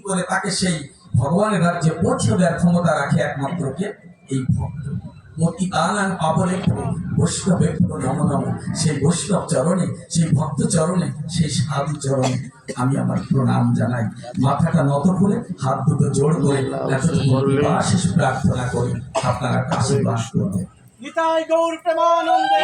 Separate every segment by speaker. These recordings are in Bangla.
Speaker 1: করে তাকে সেই ভগবানের রাজ্যে পৌঁছে দেওয়ার ক্ষমতা রাখে একমাত্র কে? এই ভক্ত। মতিতানাং অপলেপ্য বৈষ্ণবে নম নম। সেই বৈষ্ণব চরণে, সেই ভক্ত চরণে, সেই সাধু চরণে আমি আমার প্রণাম জানাই। মাথাটা নত করে, হাত দুটো জোড় করে শেষ প্রার্থনা করি, আপনারা আশীর্বাদ করবেন।
Speaker 2: নিতাই গৌর প্রেমানন্দে।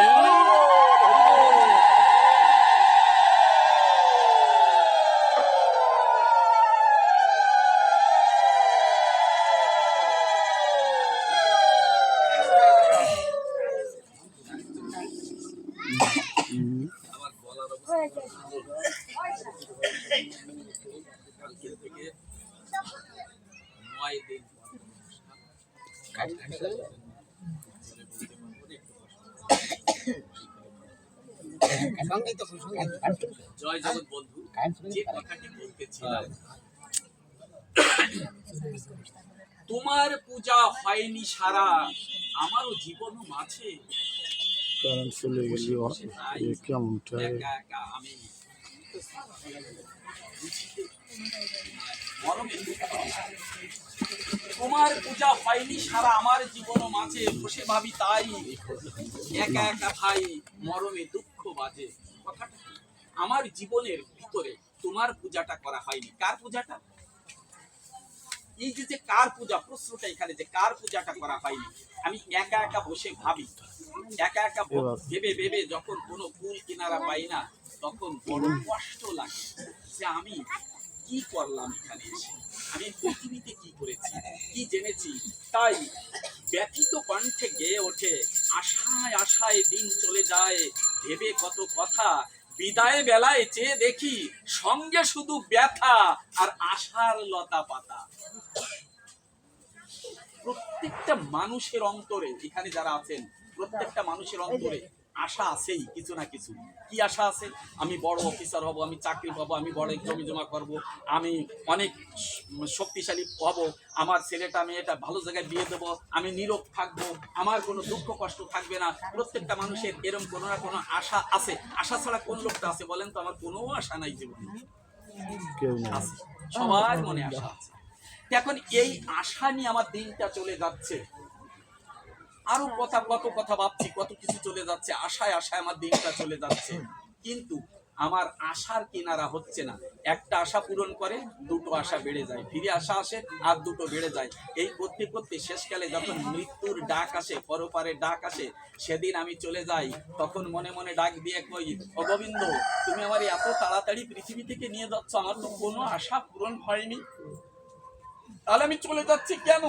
Speaker 3: জয় জগৎ বন্ধু, যে কথাটি বলতেছিলাম, তোমার পূজা হয়নি সারা, আমারও জীবন মাঝে আমি তোমার পূজা হয়নি সারা আমার জীবন মাঝে, বসে ভাবি তাই একা একা ভাই মরমে দুঃখ বাজে। কথাটা আমার জীবনের ভিতরে তোমার পূজাটা করা হয়নি। কার পূজাটা? এই যে কার পূজা, প্রশ্নটা এখানে যে কার পূজাটা করা হয়নি। আমি একা একা বসে ভাবি, একা একা ভেবে ভেবে যখন কোনো কুল কিনারা পাই না, তখন বড় কষ্ট লাগে যে আমি কি করলাম এখানে এসে, আমি পৃথিবীতে কি করেছি, কি জেনেছি। তাই ব্যথিত কণ্ঠে গেয়ে ওঠে, আশায় আশায় দিন চলে যায়, ভেবে কত কথা, বিদায় বেলায় চেয়ে দেখি সঙ্গে শুধু ব্যথা আর আশার লতা পাতা। প্রত্যেকটা মানুষের অন্তরে, এখানে যারা আছেন প্রত্যেকটা মানুষের অন্তরে আশা আছেই, কিছু না কিছু। কি আশা আছে? আমি বড় অফিসার হব, আমি চাকরি পাবো, আমি বড় জমি জমা করব, আমি অনেক শক্তিশালী হব, আমার ছেলেটা মেয়েটা ভালো জায়গায় বিয়ে দেবো, আমি নীরব থাকবো, আমার কোনো দুঃখ কষ্ট থাকবে না। প্রত্যেকটা মানুষের এরকম কোনো না কোনো আশা আছে। আশা ছাড়া কোন লোকটা আছে বলেন তো? আমার কোনো আশা নাই জীবনে, সবার মনে আশা আছে। এখন এই আশা নিয়ে আমার দিনটা চলে যাচ্ছে, আরো কত কথা ভাবছি, কত কিছু চলে যাচ্ছে, আশায় আশায় আমার দিনটা চলে যাচ্ছে, কিন্তু আমার আশার কিনারা হচ্ছে না। একটা আশা পূরণ করে দুটো আশা বেড়ে যায়, ফিরে আশা আসে আর দুটো বেড়ে যায়। এই করতে করতে শেষকালে যখন মৃত্যুর ডাক আসে, পরপারে ডাক আসে, সেদিন আমি চলে যাই, তখন মনে মনে ডাক দিয়ে কই, ও গোবিন্দ, তুমি আমার এত তাড়াতাড়ি পৃথিবী থেকে নিয়ে যাচ্ছ, আমার তো কোনো আশা পূরণ হয়নি, তাহলে আমি চলে যাচ্ছি কেন?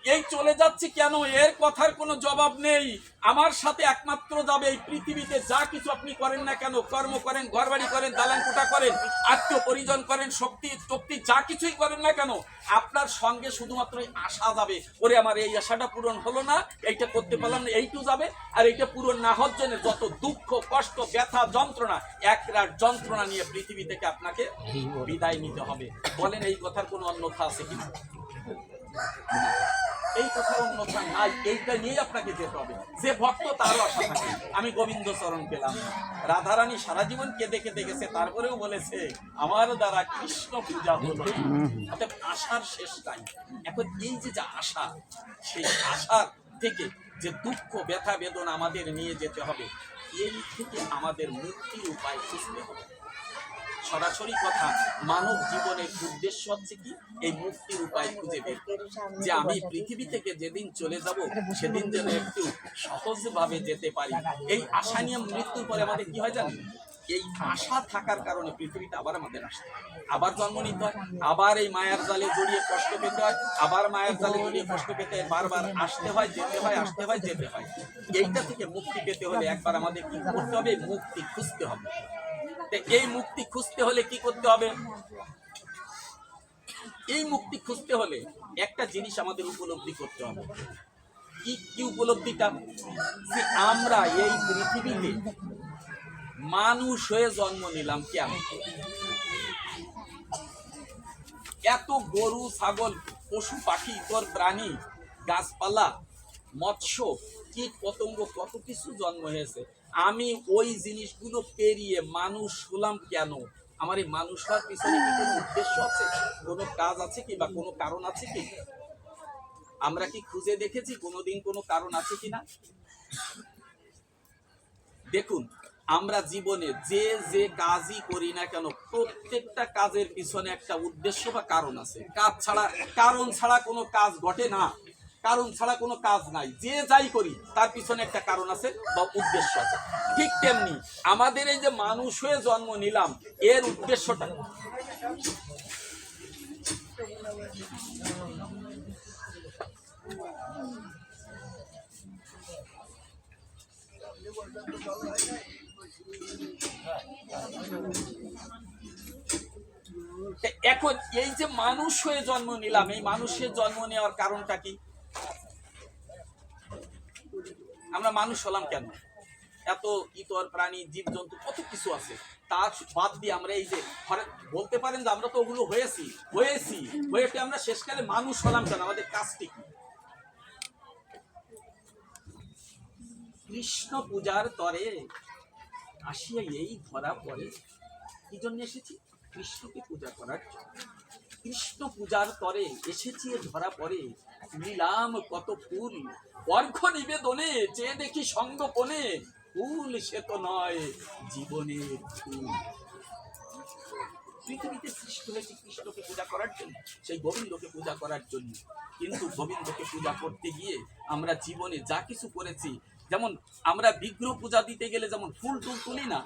Speaker 3: এই চলে যাচ্ছি কেন? এর কথার কোনো জবাব নেই। আমার সাথে একমাত্র যাবে এই পৃথিবীতে যা কিছু আপনি করেন না কেন, কর্ম করেন, ঘরবাড়ি করেন, দালান কোঠা করেন, আত্মীয় পরিজন করেন, শক্তি যা কিছুই করেন না কেন, আপনার সঙ্গে শুধুমাত্র আশা যাবে। ওরে আমার এই আশাটা পূরণ হলো না, এইটা করতে পারলাম না, এইটু যাবে। আর এইটা পূরণ না হওয়ার জন্য যত দুঃখ কষ্ট ব্যথা যন্ত্রণা, একরার যন্ত্রণা নিয়ে পৃথিবী থেকে আপনাকে বিদায় নিতে হবে। বলেন এই কথার কোনো অন্যথা আছে কিনা? এই কথার অন্যথা নাই, এইটা নিয়ে আপনাকে যেতে হবে। যে ভক্ত তারও আশা থাকে, আমি গোবিন্দ চরণ পেলাম। রাধারানী সারা জীবন কেঁদে কেঁদে গেছে, তারপরেও বলেছে আমার দ্বারা কৃষ্ণ পূজা হলো। অর্থাৎ আশার শেষ নাই। এখন এই যে আশা, সেই আশার থেকে যে দুঃখ ব্যথা বেদনা আমাদের নিয়ে যেতে হবে, এই থেকে আমাদের মুক্তির উপায় খুঁজতে হবে। সরাসরি কথা, মানব জীবনের উদ্দেশ্য হচ্ছে কি? এই মুক্তির উপায় খুঁজে বের করা, যে আমি পৃথিবী থেকে যেদিন চলে যাব সেদিন যেন একটু সহজভাবে যেতে পারি। এই আশা নিয়ে মৃত্যুর পরে আমাদের কি হয় জানেন? এই আশা থাকার কারণে পৃথিবীতে আবার আমাদের আসতে হয়, আবার জন্ম নিতে হয়, আবার এই মায়ার জালে জড়িয়ে কষ্ট পেতে হয়, আবার মায়ার জালে জড়িয়ে কষ্ট পেতে বারবার আসতে হয়, যেতে হয়, আসতে হয়, যেতে হয়। এইটা থেকে মুক্তি পেতে হলে একবার আমাদের কি করতে হবে? মুক্তি খুঁজতে হবে। এই মুক্তি খুঁজতে হলে কি করতে হবে? এই মুক্তি খুঁজতে হলে একটা জিনিস আমাদের উপলব্ধি করতে হবে। কি উপলব্ধিটা? যে আমরা এই পৃথিবীতে মানুষ হয়ে জন্ম নিলাম কেন? এত গরু ছাগল পশু পাখি ইতর প্রাণী গাছপালা মৎস্য কীট পতঙ্গ কত কিছু জন্ম হয়েছে, আমি ওই জিনিসগুলো পেরিয়ে মানুষ হলাম কেন? আমার এই মানুষ হওয়ার পিছনে কি কোনো উদ্দেশ্য আছে, কোনো কাজ আছে কি, বা কোনো কারণ আছে কি? আমরা কি খুঁজে দেখেছি কোনোদিন কোনো কারণ আছে কিনা? দেখুন, আমরা জীবনে যে যে কাজই করি না কেন, প্রত্যেকটা কাজের পিছনে একটা উদ্দেশ্য বা কারণ আছে। কারণ ছাড়া কোনো কাজ ঘটে না, কারণ ছাড়া কোনো কাজ নাই। যে যাই করি তার পিছনে একটা কারণ আছে বা উদ্দেশ্য আছে। ঠিক তেমনি আমাদের এই যে মানুষ হয়ে জন্ম নিলাম, এর উদ্দেশ্যটা এখন এই যে মানুষ হয়ে জন্ম নিলাম, এই মানুষের জন্ম নেওয়ার কারণটা কি? আমরা মানুষ হলাম কেন? এত ইতর প্রাণী, জীবজন্তু, কত কিছু আছে, তার বাদ দিয়ে আমরা এই যে বলতে পারেন যে আমরা তো ওগুলো হয়েছি আমরা শেষকালে মানুষ হলাম কেন? আমাদের কাজটি কি? কৃষ্ণ পূজার তরে আসিয়া এই ধরা পড়ে। কি জন্য এসেছি? কৃষ্ণকে পূজা করার জন্য। কৃষ্ণ পূজার তরে এসেছি ধরা পড়ে, নিলাম কত ফুল, অর্ঘ্য নিবেদনে চেয়ে দেখি সঙ্গোপনে, ফুল সে তো নয় জীবনের ফুল। পৃথিবীতে সৃষ্টি হয়েছে কৃষ্ণকে পূজা করার জন্য, সেই গোবিন্দকে পূজা করার জন্য। কিন্তু গোবিন্দকে পূজা করতে গিয়ে আমরা জীবনে যা কিছু করেছি, যেমন আমরা বিগ্রহ পূজা দিতে গেলে যেমন ফুল টুল তুলি না,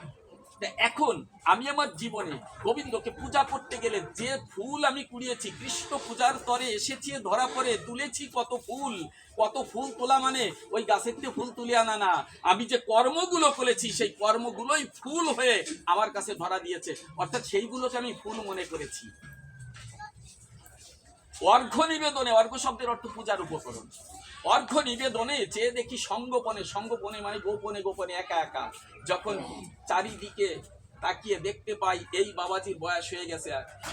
Speaker 3: এখন আমি আমার জীবনে গোবিন্দকে পূজা করতে গেলে যে ফুল আমি কুড়িয়েছি, কৃষ্ণ পূজার তরে এসেছি ধরা পড়ে, তুলেছি কত ফুল। কত ফুল তোলা মানে ওই গাছের থেকে ফুল তুলে আনা না, আমি যে কর্মগুলো করেছি সেই কর্মগুলোই ফুল হয়ে আমার কাছে ধরা দিয়েছে, অর্থাৎ সেইগুলোকে আমি ফুল মনে করেছি। অর্ঘ্য নিবেদনে, অর্ঘ্য শব্দের অর্থ পূজার উপকরণ। অর্ঘ্য নিবেদনে চেয়ে দেখি সঙ্গোপনে, সঙ্গোপনে মানে গোপনে গোপনে একা একা, যখন চারিদিকে তাকিয়ে দেখতে পাই এই বাবাজির বয়স হয়ে গেছে,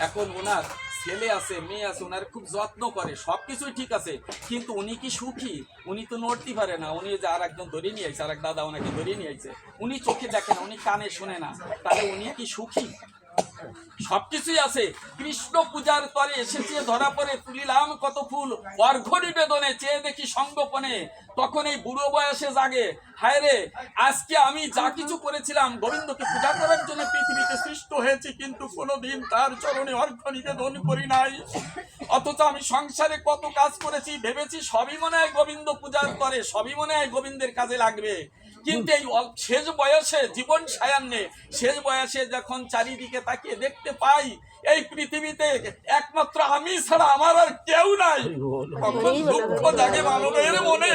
Speaker 3: এখন ওনার ছেলে আছে, মেয়ে আছে, ওনার খুব যত্ন করে, সবকিছুই ঠিক আছে, কিন্তু উনি কি সুখী? উনি তো নড়তে পারে না, উনি যে আর একজন ধরে নিয়ে আইছে, আর এক দাদা ওনাকে ধরে নিয়ে আইছে, উনি চোখে দেখে না, উনি কানে শোনে না, তাহলে উনি কি সুখী? সবকিছুই আছে। কৃষ্ণ পূজার তরে এসেছে ধরা পড়ে, তুলিলাম কত ফুল, অর্ঘ্য নিবেদনে চেয়ে দেখি সঙ্গোপনে, তখন এই বুড়ো বয়সে জাগে, হায় রে, আজকে আমি যা কিছু করেছিলাম গোবিন্দকে পূজা করার জন্য পৃথিবীতে সৃষ্ট হয়েছি, কিন্তু কোনোদিন তার চরণে অর্ঘ্য নিবেদন করি নাই। অথচ আমি সংসারে কত কাজ করেছি, ভেবেছি সবই মনে হয় গোবিন্দ পূজার তরে, সবই মনে হয় গোবিন্দের কাজে লাগবে, কিন্তু এই শেষ বয়সে, জীবন সায়ান্নে শেষ বয়সে যখন চারিদিকে তাকিয়ে দেখতে পাই এই পৃথিবীতে একমাত্র আমি ছাড়া আমার আর কেউ নাই, তখন দুঃখ জাগে মানবের মনে।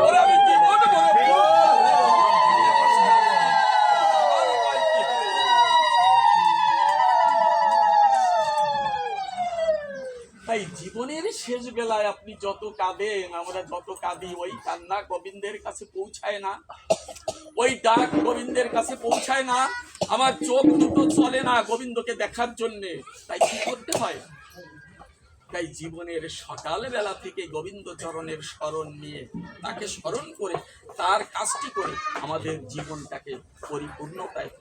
Speaker 3: ওরে আমি জীবন তাই জীবনের শেষ বেলায় আপনি যত কাঁদেন, আমরা যত কাঁদি, ওই কান্না গোবিন্দের কাছে পৌঁছায় না, ওই ডাক গোবিন্দের কাছে পৌঁছায় না, আমার চোখ দুটো চলে না গোবিন্দকে দেখার জন্যে। তাই কি করতে হয়? তাই জীবনের সকাল বেলা থেকে গোবিন্দ চরণের স্মরণ নিয়ে, তাকে স্মরণ করে তার কাজটি করে আমাদের জীবনটাকে পরিপূর্ণতায়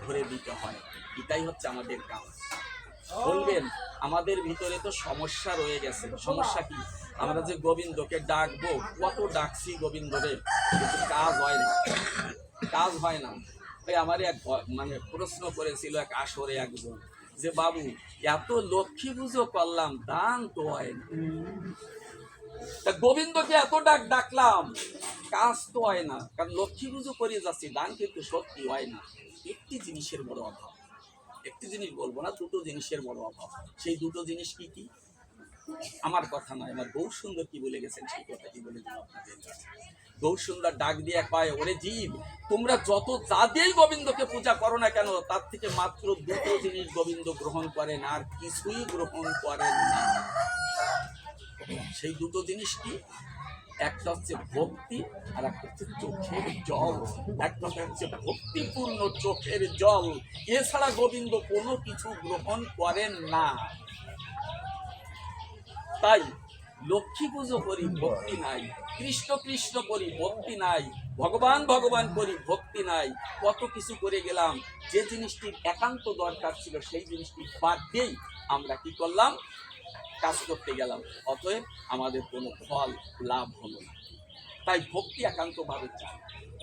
Speaker 3: ভরে দিতে হয়। এটাই হচ্ছে আমাদের কাজ। বলবেন আমাদের ভিতরে তো সমস্যা রয়ে গেছে, সমস্যা কি? আমরা যে গোবিন্দকে ডাকবো, কত ডাকছি গোবিন্দরে, কিন্তু কাজ হয় না, কাজ হয় না। ওই আমার এক মানে প্রশ্ন করেছিল এক আসরে একজন, যে বাবু এত লক্ষ্মী পুজো করলাম, দান তো হয় না, গোবিন্দকে এত ডাকলাম, কাজ তো হয় না, কারণ লক্ষ্মী পুজো করে যাচ্ছি, দান কিন্তু সত্যি হয় না। একটি জিনিসের বড় অভাব, একটি জিনিস বলবো না, দুটো জিনিসের বড় অভাব। সেই দুটো জিনিস কি কি? আমার কথা নয়, আমার গৌর সুন্দর কি বলে গেছেন সেই কথাটি বলে দিলাম আপনাদের কাছে। গৌর সুন্দর ডাক দিয়ে কয়, ওরে জীব, তোমরা যত যা দিয়েই গোবিন্দকে পূজা করো না কেন, তার থেকে মাত্র দুটো জিনিস গোবিন্দ গ্রহণ করেন, আর কিছুই গ্রহণ করেন না। সেই দুটো জিনিস কি? একটা হচ্ছে ভক্তি, আর একটা হচ্ছে চোখের জল। একটা হচ্ছে ভক্তিপূর্ণ চোখের জল, এছাড়া গোবিন্দ কোনো কিছু গ্রহণ করেন না। তাই লক্ষ্মী পুজো করি, ভক্তি নাই, কৃষ্ণ কৃষ্ণ করি, ভক্তি নাই, ভগবান ভগবান করি, ভক্তি নাই, কত কিছু করে গেলাম, যে জিনিসটির একান্ত দরকার ছিল সেই জিনিসটি বাদ দিয়েই আমরা কি করলাম, কাজ করতে গেলাম, অতএব আমাদের কোনো ফল লাভ হলো না। তাই ভক্তি একান্তভাবে চাই।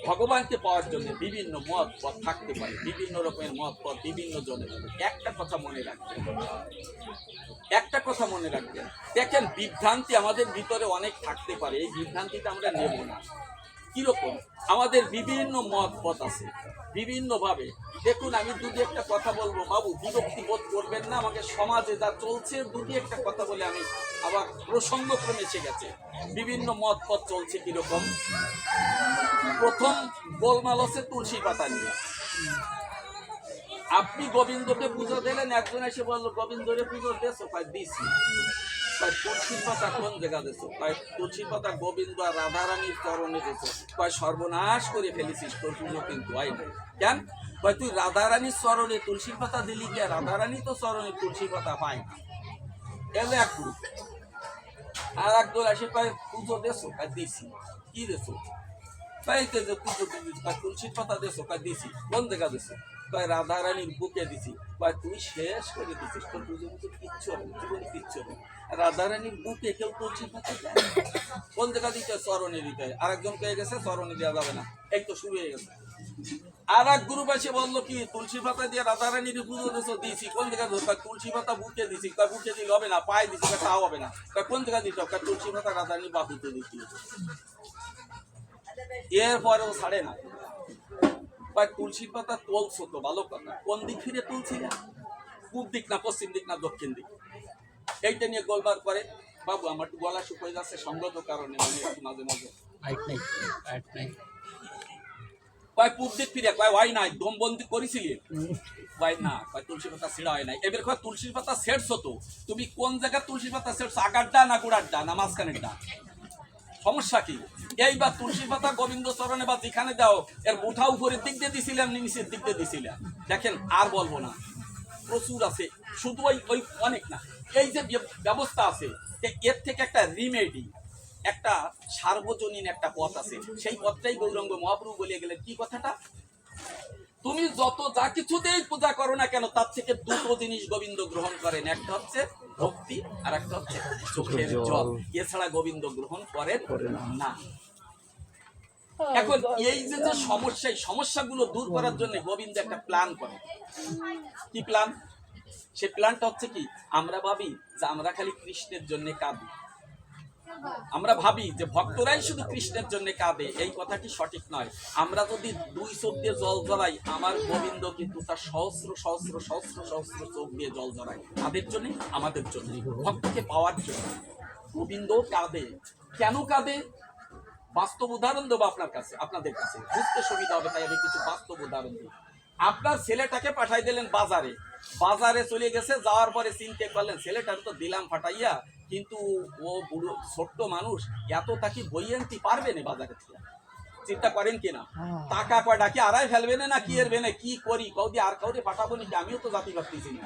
Speaker 3: ভগবানকে পাওয়ার জন্য বিভিন্ন মত পথ থাকতে পারে, বিভিন্ন রকমের মত পথ বিভিন্ন জনের। একটা কথা মনে রাখবেন, একটা কথা মনে রাখবেন, দেখেন বিভ্রান্তি আমাদের ভিতরে অনেক থাকতে পারে, এই বিভ্রান্তিটা আমরা নেব না। কিরকম? আমাদের বিভিন্ন মত পথ আছে বিভিন্নভাবে। দেখুন, আমি দুটি একটা কথা বলবো, বাবু বিরক্তি বোধ করবেন না, আমাকে সমাজে যা চলছে দুটি একটা কথা বলে আমি আবার প্রসঙ্গক্রমে এসে গেছে। বিভিন্ন মত পথ চলছে কিরকম? প্রথম গোলমাল হচ্ছে তুলসী পাতা নিয়ে। আপনি গোবিন্দকে পুজো দিলেন, একজন এসে বললো গোবিন্দরে পুজো দেছো? দিছি। তুলসীর পাতা কোন জায়গা দেছো? তুলসীর পাতা গোবিন্দ আর রাধারানীর চরণে দেছো। সর্বনাশ করে ফেলেছিস, তোর পুজো কিন্তু হয় না। কেন? তুই রাধারানীর চরণে তুলসীর পাতা দিলি কে? রাধারানী তো চরণে তুলসী পাতা পায় না। এলো এক গ্রুপ। আর একজন এসে পুজো দেছো? দিছি। কি দেছো? তুলসীর পাতা দেছো? দিছি। কোন জায়গা দেছো? রাধারানীর বুকে দিছি। তুই শেষ করে দিছিস, তোর পুজো পুজো কিচ্ছু হবে, জীবনে কিচ্ছু হবে। রাধারানীর বুকে কেউ তুলসী পাতা দেয়? কোন জায়গা দিতে? চরণে দিতে হয়। আরেকজন পেয়ে গেছে চরণে দেওয়া যাবে না, এই তো শুরু হয়ে গেছে। আর এক গ্রুপ এসে বললো কি তুলসী পাতা দিয়ে রাধারানীর পুজো দিছো? দিছি। কোন জায়গা দিচ্ছ? তুলসী পাতা বুকে দিছি। বুকে দিলে হবে না, পায়ে দিছি। তাও হবে না। কোন জায়গা দিচ্ছ? তুলসী পাতা রাধারানীর বাহুতে দিচ্ছি। এরপরেও ছাড়ে না। তুলসীর পাতা তুলছো তো ভালো কথা, কোন দিক ফিরে তুলছিলে? পূব দিক না পশ্চিম দিক না দক্ষিণ দিক? এইটা নিয়ে গোলবার করে। বাবু আমার একটু গলা শুকিয়ে যাচ্ছে সঙ্গত কারণে, মাঝে মাঝে পূব দিক ফিরে হয় নাই, দমবন্দি করেছিলি? না, তুলসী পাতা ছেঁড়া হয় নাই। এবার তুলসীর পাতা ছেড়ছো তো, তুমি কোন জায়গায় তুলসীর পাতা ছেড়ছো? আগারটা না গোড়ারটা না মাঝখানেরটা? সমস্যা কি? এইবার তুলসী পাতা গোবিন্দ চরণে বা যেখানে দাও, এর মুঠা উপরের দিক দিয়ে দিছিলাম, নিচের দিক দিয়ে দিছিলাম। দেখেন, আর বলবো না, প্রচুর আছে। শুধু ওই অনেক না, এই যে ব্যবস্থা আছে, এর থেকে একটা রিমেডি, একটা সার্বজনীন একটা পথ আছে। সেই পথটাই গৌরাঙ্গ মহাপ্রভু বলে গেলেন। কি কথাটা? তুমি যত যা কিছুতেই পূজা করো না কেন, তার থেকে দুটো জিনিস গোবিন্দ গ্রহণ করেন, একটা হচ্ছে ভক্তি আর একটা হচ্ছে চোখের জল। এছাড়া গোবিন্দ গ্রহণ করেন না। এখন এই যে সমস্যা, এই সমস্যাগুলো দূর করার জন্য গোবিন্দ একটা প্ল্যান করে। কি প্ল্যান? সেই প্ল্যানটা হচ্ছে কি, আমরা ভাবি যে আমরা খালি কৃষ্ণের জন্য কাঁদি, আমরা ভাবি যে ভক্তরাই শুধু কৃষ্ণের জন্য কাঁদে। এই কথাটি সঠিক নয়। আমরা যদি দুই চোখ দিয়ে জল জড়াই, আমার গোবিন্দ কিন্তু তার সহস্র সহস্র সহস্র সহস্র চোখ দিয়ে জল জড়ায়। তাদের জন্য, আমাদের জন্য, ভক্তকে পাওয়ার জন্য। গোবিন্দ কাঁদে। কেন কাঁদে? বাস্তব উদাহরণ দেবো আপনার কাছে, আপনাদের কাছে বুঝতে সুবিধা হবে, তাই আমি কিছু বাস্তব উদাহরণ দিই। আপনার ছেলেটাকে পাঠাই দিলেন বাজারে, বাজারে চলে গেছে, যাওয়ার পরে চিন্তা করলেন ছেলেটাকে তো দিলাম ফাটাইয়া, কিন্তু ও বুড়ো ছোট্ট মানুষ, এত তাকে বই আনতে পারবে না বাজারে থেকে। চিন্তা করেন কিনা? টাকা কয়টা কি আড়াই ফেলবে না কি এর বেনে? কি করি কৌদি আর কাউরে পাঠাবো নাকি? আমিও তো জাতি ভাবতেছি না,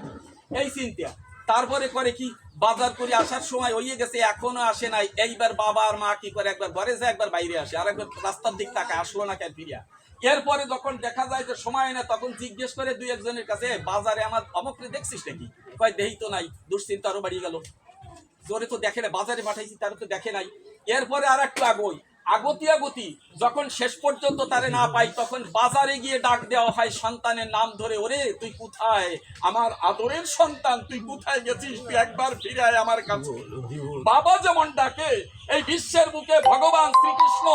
Speaker 3: এই চিন্তা। তারপরে করে কি, বাজার করে আসার সময় হয়ে গেছে, এখনো আসে নাই। এইবার বাবা আর মা কি করে, একবার ঘরে যায়, একবার বাইরে আসে, আর একবার রাস্তার দিক তাকে আসলো না কেন ফিরিয়া। এরপরে যখন দেখা যায় যে সময় না, তখন জিজ্ঞেস করে দুই একজনের কাছে, বাজারে আমার অমকরে দেখছিস নাকি? কয় দেহি তো নাই। দুশ্চিন্তা আরো বাড়িয়ে গেল, জোরে তো দেখে না, বাজারে পাঠাইছি তারা তো দেখে নাই। এরপরে আর একটু আগতি যখন শেষ পর্যন্ত তারে না পাই, তখন বাজারে গিয়ে ডাক দেওয়া হয় সন্তানের নাম ধরে, ওরে তুই কোথায়, আমার আদরের সন্তান, তুই কোথায় গেছিস? তুই একবার ফিরে আয় আমার কাছে। বাবা যেমন ডাকে, এই বিশ্বের বুকে ভগবান শ্রীকৃষ্ণ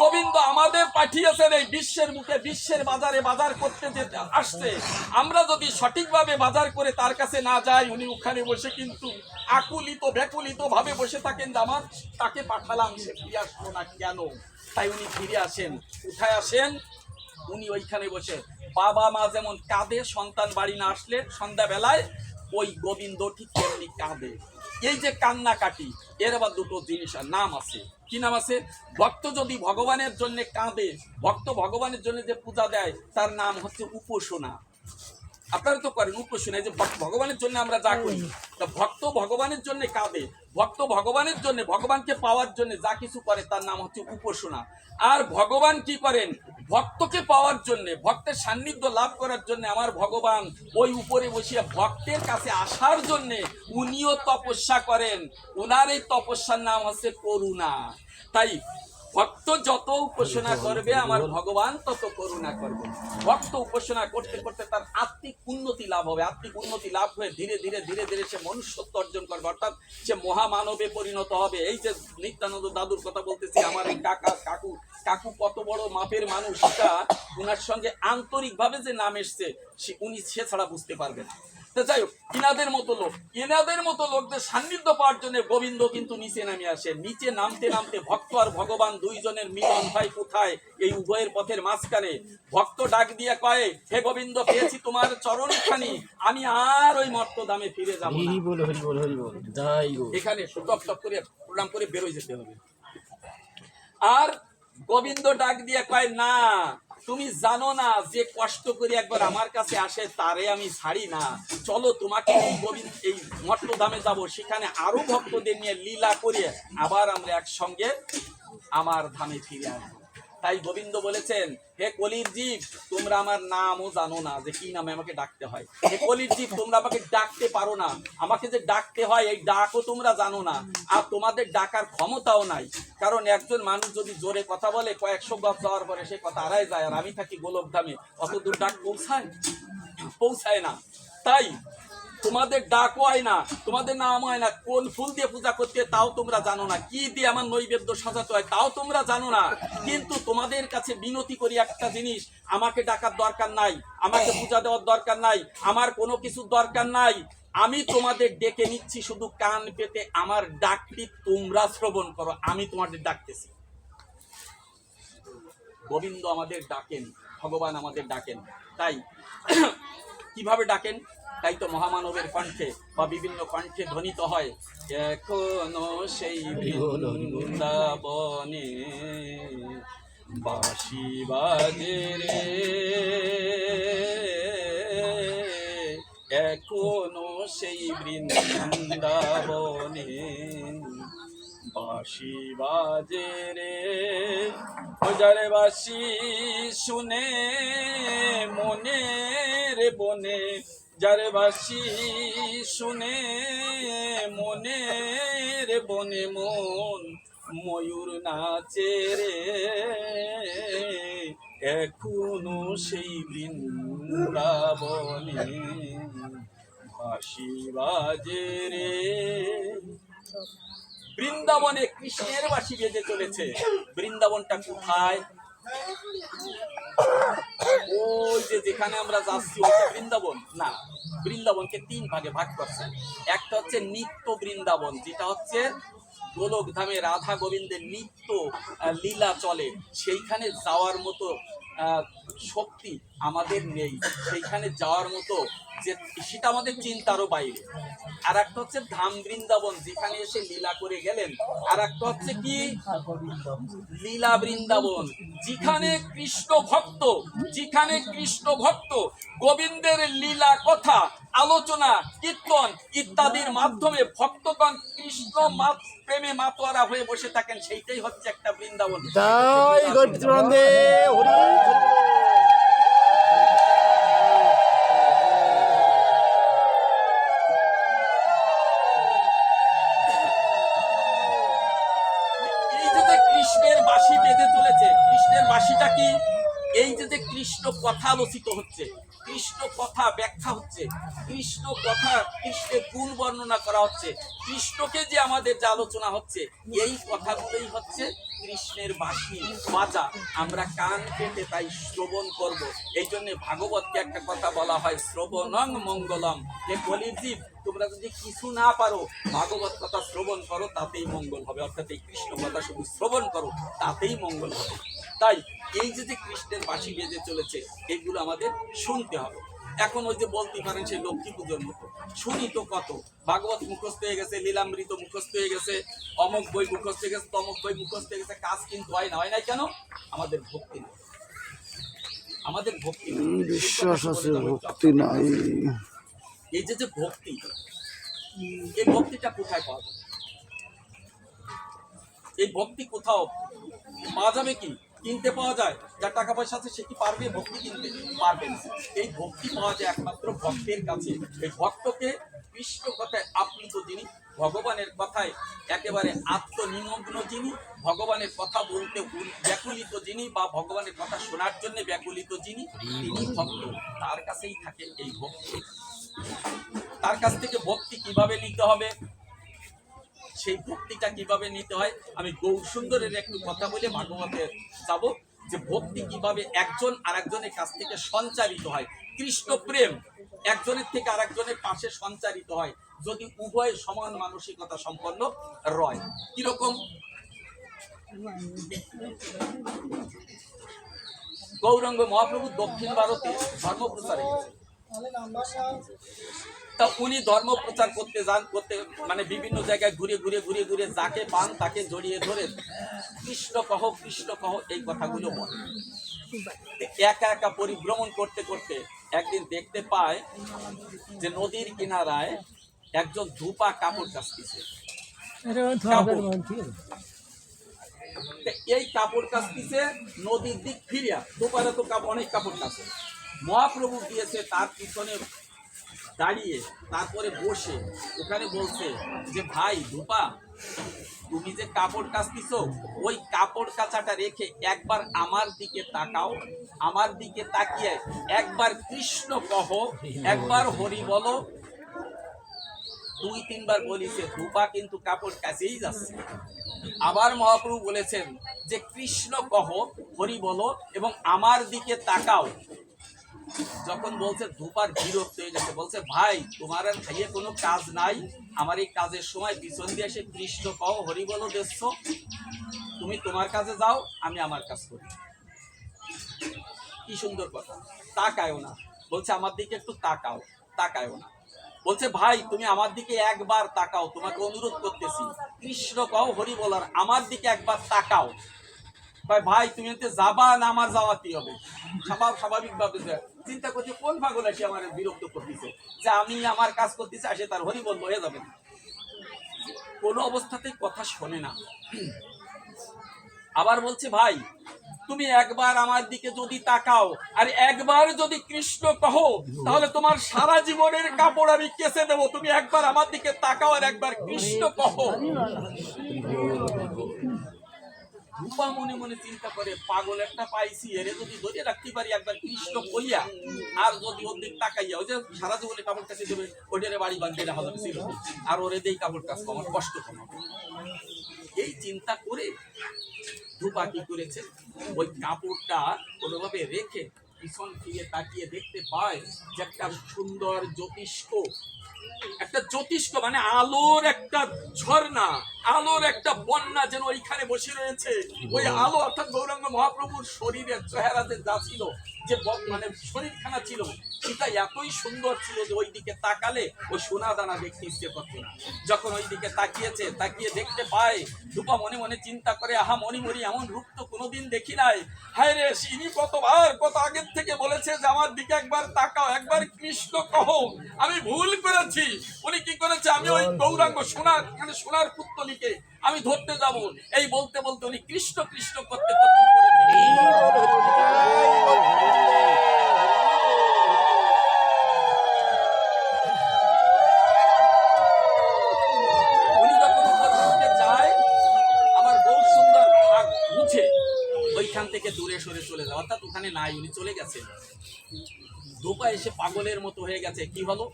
Speaker 3: গোবিন্দ আমাদের পাঠিয়েছেন এই বিশ্বের মুখে, বিশ্বের বাজারে বাজার করতে যেতে আসছে। আমরা যদি সঠিকভাবে বাজার করে তার কাছে না যাই, উনি ওখানে বসে কিন্তু আকুলিত ব্যাকুলিত ভাবে বসে থাকেন, আমার তাকে পাঠালাম, সে ফিরে আসলো না কেন? তাই উনি ফিরে আসেন। কোথায় আসেন? উনি ওইখানে বসে। বাবা মা যেমন কাঁদে সন্তান বাড়ি না আসলে সন্ধ্যাবেলায়, ওই গোবিন্দ ঠিক তেমনি কাঁদে। এই যে কান্নাকাটি, এর আবার দুটো জিনিস নাম আছে। কি নাম আছে? ভক্ত যদি ভগবানের জন্য কাঁদে, ভক্ত ভগবানের জন্য যে পূজা দেয়, তার নাম হচ্ছে উপাসনা। আপনারা তো করেন উপাসনা, এই যে ভগবানের জন্য আমরা যা করি, তা ভক্ত ভগবানের জন্য কাঁদে, ভক্ত ভগবানের জন্য, ভগবানকে পাওয়ার জন্য যা কিছু করে তার নাম হচ্ছে উপাসনা। আর ভগবান কি করেন? ভক্তকে পাওয়ার জন্য, ভক্তের সান্নিধ্য লাভ করার জন্য আমার ভগবান ওই উপরে বসিয়ে ভক্তের কাছে আসার জন্য উনিও তপস্যা করেন। উনার এই তপস্যার নাম হচ্ছে করুণা। তাই ভক্ত যত উপাসনা করবে আমার ভগবান তত করুণা করবে। ভক্ত উপাসনা করতে করতে তার আত্মিক উন্নতি লাভ হবে, আত্মিক উন্নতি লাভ হয়ে ধীরে ধীরে ধীরে ধীরে সে মনুষ্যত্ব অর্জন করবে, অর্থাৎ সে মহামানবে পরিণত হবে। এই যে নিত্যানন্দ দাদুর কথা বলতেছি, আমার এই কাকু কত বড় মাপের মানুষ, সেটা উনার সঙ্গে আন্তরিকভাবে যে নাম এসছে উনি সে ছাড়া বুঝতে পারবেন না। তো যাই হোক, এনাদের মতো লোকদের সান্নিধ্য পাওয়ার জন্য গোবিন্দ কিন্তু নিচে নামে আসে। নিচে নামতে নামতে ভক্ত আর ভগবান দুইজনের মিলন হয় কোথায়? এই উভয়ের পথের মাঝখানে। ভক্ত ডাক দিয়ে কয়, হে গোবিন্দ, পেয়েছি তোমার চরণখানি, আমি আর ওই মর্তধামে ফিরে যাব না। এখানে টপ টপ করে প্রণাম করে বেরোয় যেতে হবে। আর গোবিন্দ ডাক দিয়ে কয়, না, তুমি জানো না যে কষ্ট করে একবার আমার কাছে আসে তারে আমি ছাড়ি না। চলো তোমাকে এই মর্তধামে যাব, সেখানে আরো ভক্তদের নিয়ে লীলা করে আবার আমরা একসঙ্গে আমার ধামে ফিরে আসবো। তাই গোবিন্দ বলেছেন, হে কলির জীব, তোমরা আমার নামও জানো না যে কি নামে আমাকে ডাকতে হয়। হে কলির জীব, তোমরা আমাকে ডাকতে পারো না, আমাকে যে ডাকতে হয় এই ডাকও তোমরা জানো না, আর তোমাদের ডাকার ক্ষমতাও নাই। কারণ একজন মানুষ যদি জোরে কথা বলে কয়েকশো গজ যাওয়ার পরে সে কথা হারায় যায়, আর আমি থাকি গোলকধামে, অত দূর ডাক পৌঁছায় না। তাই তোমাদের ডাক হয় না, তোমাদের নাম হয় না, কোন ফুল দিয়ে পূজা করতে তাও তোমরা জানো না, কি দিয়ে আমার নৈবেদ্য সাজাতে হয় তাও তোমরা জানো না। কিন্তু তোমাদের কাছে বিনতি করি একটা জিনিস, আমাকে ডাকার দরকার নাই, আমাকে পূজা দেওয়ার দরকার নাই, আমার কোনো কিছু দরকার নাই। আমি তোমাদের ডেকে নিচ্ছি, শুধু কান পেতে আমার ডাকটি তোমরা শ্রবণ করো, আমি তোমাদের ডাকতেছি। গোবিন্দ আমাদের ডাকেন, ভগবান আমাদের ডাকেন। তাই কিভাবে ডাকেন? তাই তো মহামানবের কণ্ঠে বা বিভিন্ন কণ্ঠে ধ্বনিত হয়, এখনো সেই বৃন্দাবনে বাঁশি বাজে রে, এখনো সেই বৃন্দাবনে বাঁশি বাজে রে। যারে বাঁশি শুনে মনের বনে, যারে বাঁশি শুনে মনের বনে মন ময়ূর নাচে রে, এখনো সেই বৃন্দাবনে বাঁশি বাজে রে। বৃন্দাবনে কৃষ্ণের বাঁশি বেজে চলেছে। বৃন্দাবনটা কোথায়? ওই যে যেখানে আমরা যাচ্ছি ওটা বৃন্দাবন না। বৃন্দাবনকে তিন ভাগে ভাগ করছে। একটা হচ্ছে নিত্য বৃন্দাবন, যেটা হচ্ছে গোলকধামে রাধা গোবিন্দের নিত্য লীলা চলে, সেইখানে যাওয়ার মতো শক্তি আমাদের নেই, সেইখানে যাওয়ার মতো যে সেটা আমাদের চিন্তারও বাইরে। আর একটা হচ্ছে ধাম বৃন্দাবন, যেখানে এসে লীলা করে গেলেন। আর একটা হচ্ছে কি লীলা বৃন্দাবন, যেখানে কৃষ্ণ ভক্ত গোবিন্দের লীলা কথা আলোচনা কীর্তন ইত্যাদির মাধ্যমে ভক্তগণ কৃষ্ণ প্রেমে মাতোয়ারা হয়ে বসে থাকেন, সেইটাই হচ্ছে একটা বৃন্দাবন। কৃষ্ণের বাঁশি বেজে চলেছে। কৃষ্ণের বাঁশিটা কি? এই যে কৃষ্ণ কথা আলোচিত হচ্ছে, কৃষ্ণ কথা ব্যাখ্যা হচ্ছে, কৃষ্ণ কথা, কৃষ্ণের গুণ বর্ণনা করা হচ্ছে, কৃষ্ণকে যে আমাদের যে আলোচনা হচ্ছে, এই কথাগুলোই হচ্ছে কৃষ্ণের বাঁশি বাজা। আমরা কান পেতে তাই শ্রবণ করব। এই জন্য ভাগবতকে একটা কথা বলা হয়, শ্রবণং মঙ্গলম। যে কলির জীব, তোমরা যদি কিছু না পারো ভাগবত কথা শ্রবণ করো, তাতেই মঙ্গল হবে। অর্থাৎ এই কৃষ্ণ কথা শুধু শ্রবণ করো, তাতেই মঙ্গল হবে। তাই এই যে কৃষ্ণের বাঁশি বেজে চলেছে, এগুলো আমাদের শুনতে হবে। এখন ওই যে বলতে পারেন সেই লক্ষ্মী পুজোর মতো, শুনি তো কত, ভাগবত মুখস্থ হয়ে গেছে, লীলামৃত মুখস্থ হয়ে গেছে, অমুক বই মুখস্থ হয়ে গেছে, তমুক বই মুখস্থ হয়ে গেছে, কাজ কিন্তু হয় না। হয় না কেন? আমাদের ভক্তি নেই। আমাদের ভক্তি
Speaker 4: বিশ্বাস আছে, ভক্তি নাই।
Speaker 3: এই যে ভক্তি, এই ভক্তিটা কোথায় পাওয়া যাবে? এই ভক্তি কোথাও পাওয়া যাবে কি? কিনতে পাওয়া যায়? যার টাকা পয়সা আছে সে কি পারবে ভক্তি কিনতে? পারবে না। এই ভক্তি পাওয়া যায় একমাত্র ভক্তের কাছে। এই ভক্তকে কৃষ্ণ কথায় আপ্লুত যিনি, ভগবানের কথায় একেবারে আত্মনিমগ্ন যিনি, ভগবানের কথা বলতে ব্যাকুলিত যিনি, বা ভগবানের কথা শোনার জন্য ব্যাকুলিত যিনি, তিনি ভক্ত। তার কাছেই থাকে এই ভক্তি। তার কাছ থেকে ভক্তি কিভাবে নিতে হবে, সেই ভক্তিটা কিভাবে নিতে হয়, আমি গৌরসুন্দরের একটু কথা বলে ভাগবতে যাব, যে ভক্তি কিভাবে একজন আরেকজনের কাছ থেকে সঞ্চারিত হয়। কৃষ্ণ প্রেম একজনের থেকে আরেকজনের পাশে সঞ্চারিত হয় যদি উভয় সমান মানসিকতা সম্পন্ন রয়। কিরকম? গৌরাঙ্গ মহাপ্রভু দক্ষিণ ভারতে ধর্ম প্রচারে গেছেন। তা উনি ধর্ম প্রচার করতে মানে বিভিন্ন জায়গায় ঘুরে ঘুরে যাকে পান তাকে জড়িয়ে ধরে কৃষ্ণ কহ এই কথাগুলো বলে। একা একা পরিভ্রমণ করতে করতে একদিন দেখতে পায় যে নদীর কিনারায় একজন ধূপা কাপড় কাচতেছে। এই কাপড় কাচতেছে নদীর দিক ফিরিয়া, ধূপারে তো অনেক কাপড় কাচে। মহাপ্রভু দিয়েছে তার পিছনে দাঁড়িয়ে, তারপরে বসে ওখানে বলছে যে ভাই ধূপা, তুমি যে কাপড় কাচতেছ ওই কাপড় কাচাটা রেখে একবার আমার দিকে তাকাও, আমার দিকে তাকিয়ে একবার কৃষ্ণ কহ, একবার হরি বলো। 2-3 বার বলিছে, ধূপা কিন্তু কাপড় কাচেই যাচ্ছে। আবার মহাপ্রভু বলেছেন যে কৃষ্ণ কহ, হরি বলো এবং আমার দিকে তাকাও। যখন বলছে ধূপার বিরক্ত হয়ে যাচ্ছে, বলছে ভাই তোমার আর খাইয়ে কোনো কাজ নাই, আমার এই কাজের সময় পিছন দিয়ে এসে কৃষ্ণ কহ হরি বলো দেখছো, তুমি তোমার কাজে যাও, আমি আমার কাজ করি। কি সুন্দর কথা। তাকায়ও না, বলছে আমার দিকে একটু তাকাও, তাকায়ও না। বলছে ভাই তুমি আমার দিকে একবার তাকাও, তোমাকে অনুরোধ করতেছি, কৃষ্ণ কহ হরি বলার আমার দিকে একবার তাকাও। ভাই তুমি এতে যাবা না, আমার যাওয়াতেই হবে। স্বাভাবিকভাবে চিন্তা করছে কোন পাগল এসে আমার বিরক্ত করতেছে, যে আমি আমার কাজ করতেছি আসে তার হরি বল হয়ে যাবে না। কোনো অবস্থাতেই কথা শোনে না। আবার বলছে ভাই তুমি একবার আমার দিকে যদি তাকাও আর একবার যদি কৃষ্ণ কহো, তাহলে তোমার সারা জীবনের কাপড় আমি কেচে দেবো। তুমি একবার আমার দিকে তাকাও আর একবার কৃষ্ণ কহো। ধূপা মনে মনে চিন্তা করে, পাগল একটা পাইছি, এরে যদি ধরে রাখতে পারি একবার কৃষ্ণ কইয়া, আর যদি ওর দিক তাকাইয়া, ওই যে সারা জীবনে কাপড় কাছে দেবে, ওইটারে বাড়ি বাঁধবে না হবে ছিল, আর ওরে দেই কাপড় কাজ আমার কষ্ট কমাবে। এই চিন্তা করে ধূপা কি করেছে, ওই কাপড়টা কোনোভাবে রেখে পিছন ফিরে তাকিয়ে দেখতে পায় যে একটা সুন্দর জ্যোতিষ্ক, একটা জ্যোতিষ্ক মানে আলোর একটা ঝর্ণা, আলোর একটা বন্যা যেন ওইখানে বসে রয়েছে। ওই আলো অর্থাৎ গৌরাঙ্গ মহাপ্রভুর শরীরের চেহারাতে যা ছিল, যে মানে শরীরখানা ছিল, সেটা এতই সুন্দর ছিল যে ওই দিকে তাকালে ওই সোনা দানা দেখতে ইচ্ছে করতো না। যখন ওই দিকে তাকিয়েছে, তাকিয়ে দেখতে পায়, ধূপা মনে মনে চিন্তা করে, আহা মণিমণি এমন রূপ তো কোনোদিন দেখি নাই। হায় রে, ইনি কত আগের থেকে বলেছে যে আমার দিকে একবার তাকাও, একবার কৃষ্ণ কহো, আমি ভুল করেছি। উনি কি করেছে, আমি ওই গৌরাঙ্গ সোনার মানে সোনার পুত্তলিকে আমি ধরতে যাব, এই বলতে বলতে উনি কৃষ্ণ কৃষ্ণ করতে করতে উনি যখন উপরে যায়, আমার গৌর সুন্দর ভাগ মুছে ওইখান থেকে দূরে সরে চলে যায়, অর্থাৎ ওখানে নাই, উনি চলে গেছেন। ধূপা এসে পাগলের মতো হয়ে গেছে। কি হলো,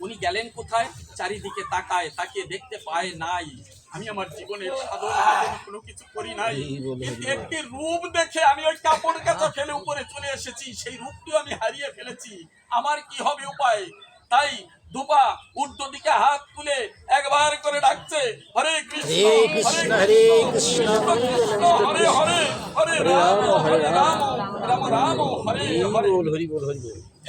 Speaker 3: উনি গেলেন কোথায়, চারিদিকে তাকায়, তাকিয়ে দেখতে পায় নাই, আমি আমার জীবনের সাধনা কোনো কিছু করি নাই, কিন্তু একটি রূপ দেখে আমি ওই কাপড় কাচা ফেলে উপরে চলে এসেছি, সেই রূপটিও আমি হারিয়ে ফেলেছি, আমার কি হবে উপায়? তাই ধূপা ঊর্ধ্ব দিকে হাত তুলে একবার করে ডাকছে, হরে কৃষ্ণ হরে কৃষ্ণ হরে হরে হরে রাম হরে রাম রাম রাম হরে হরে।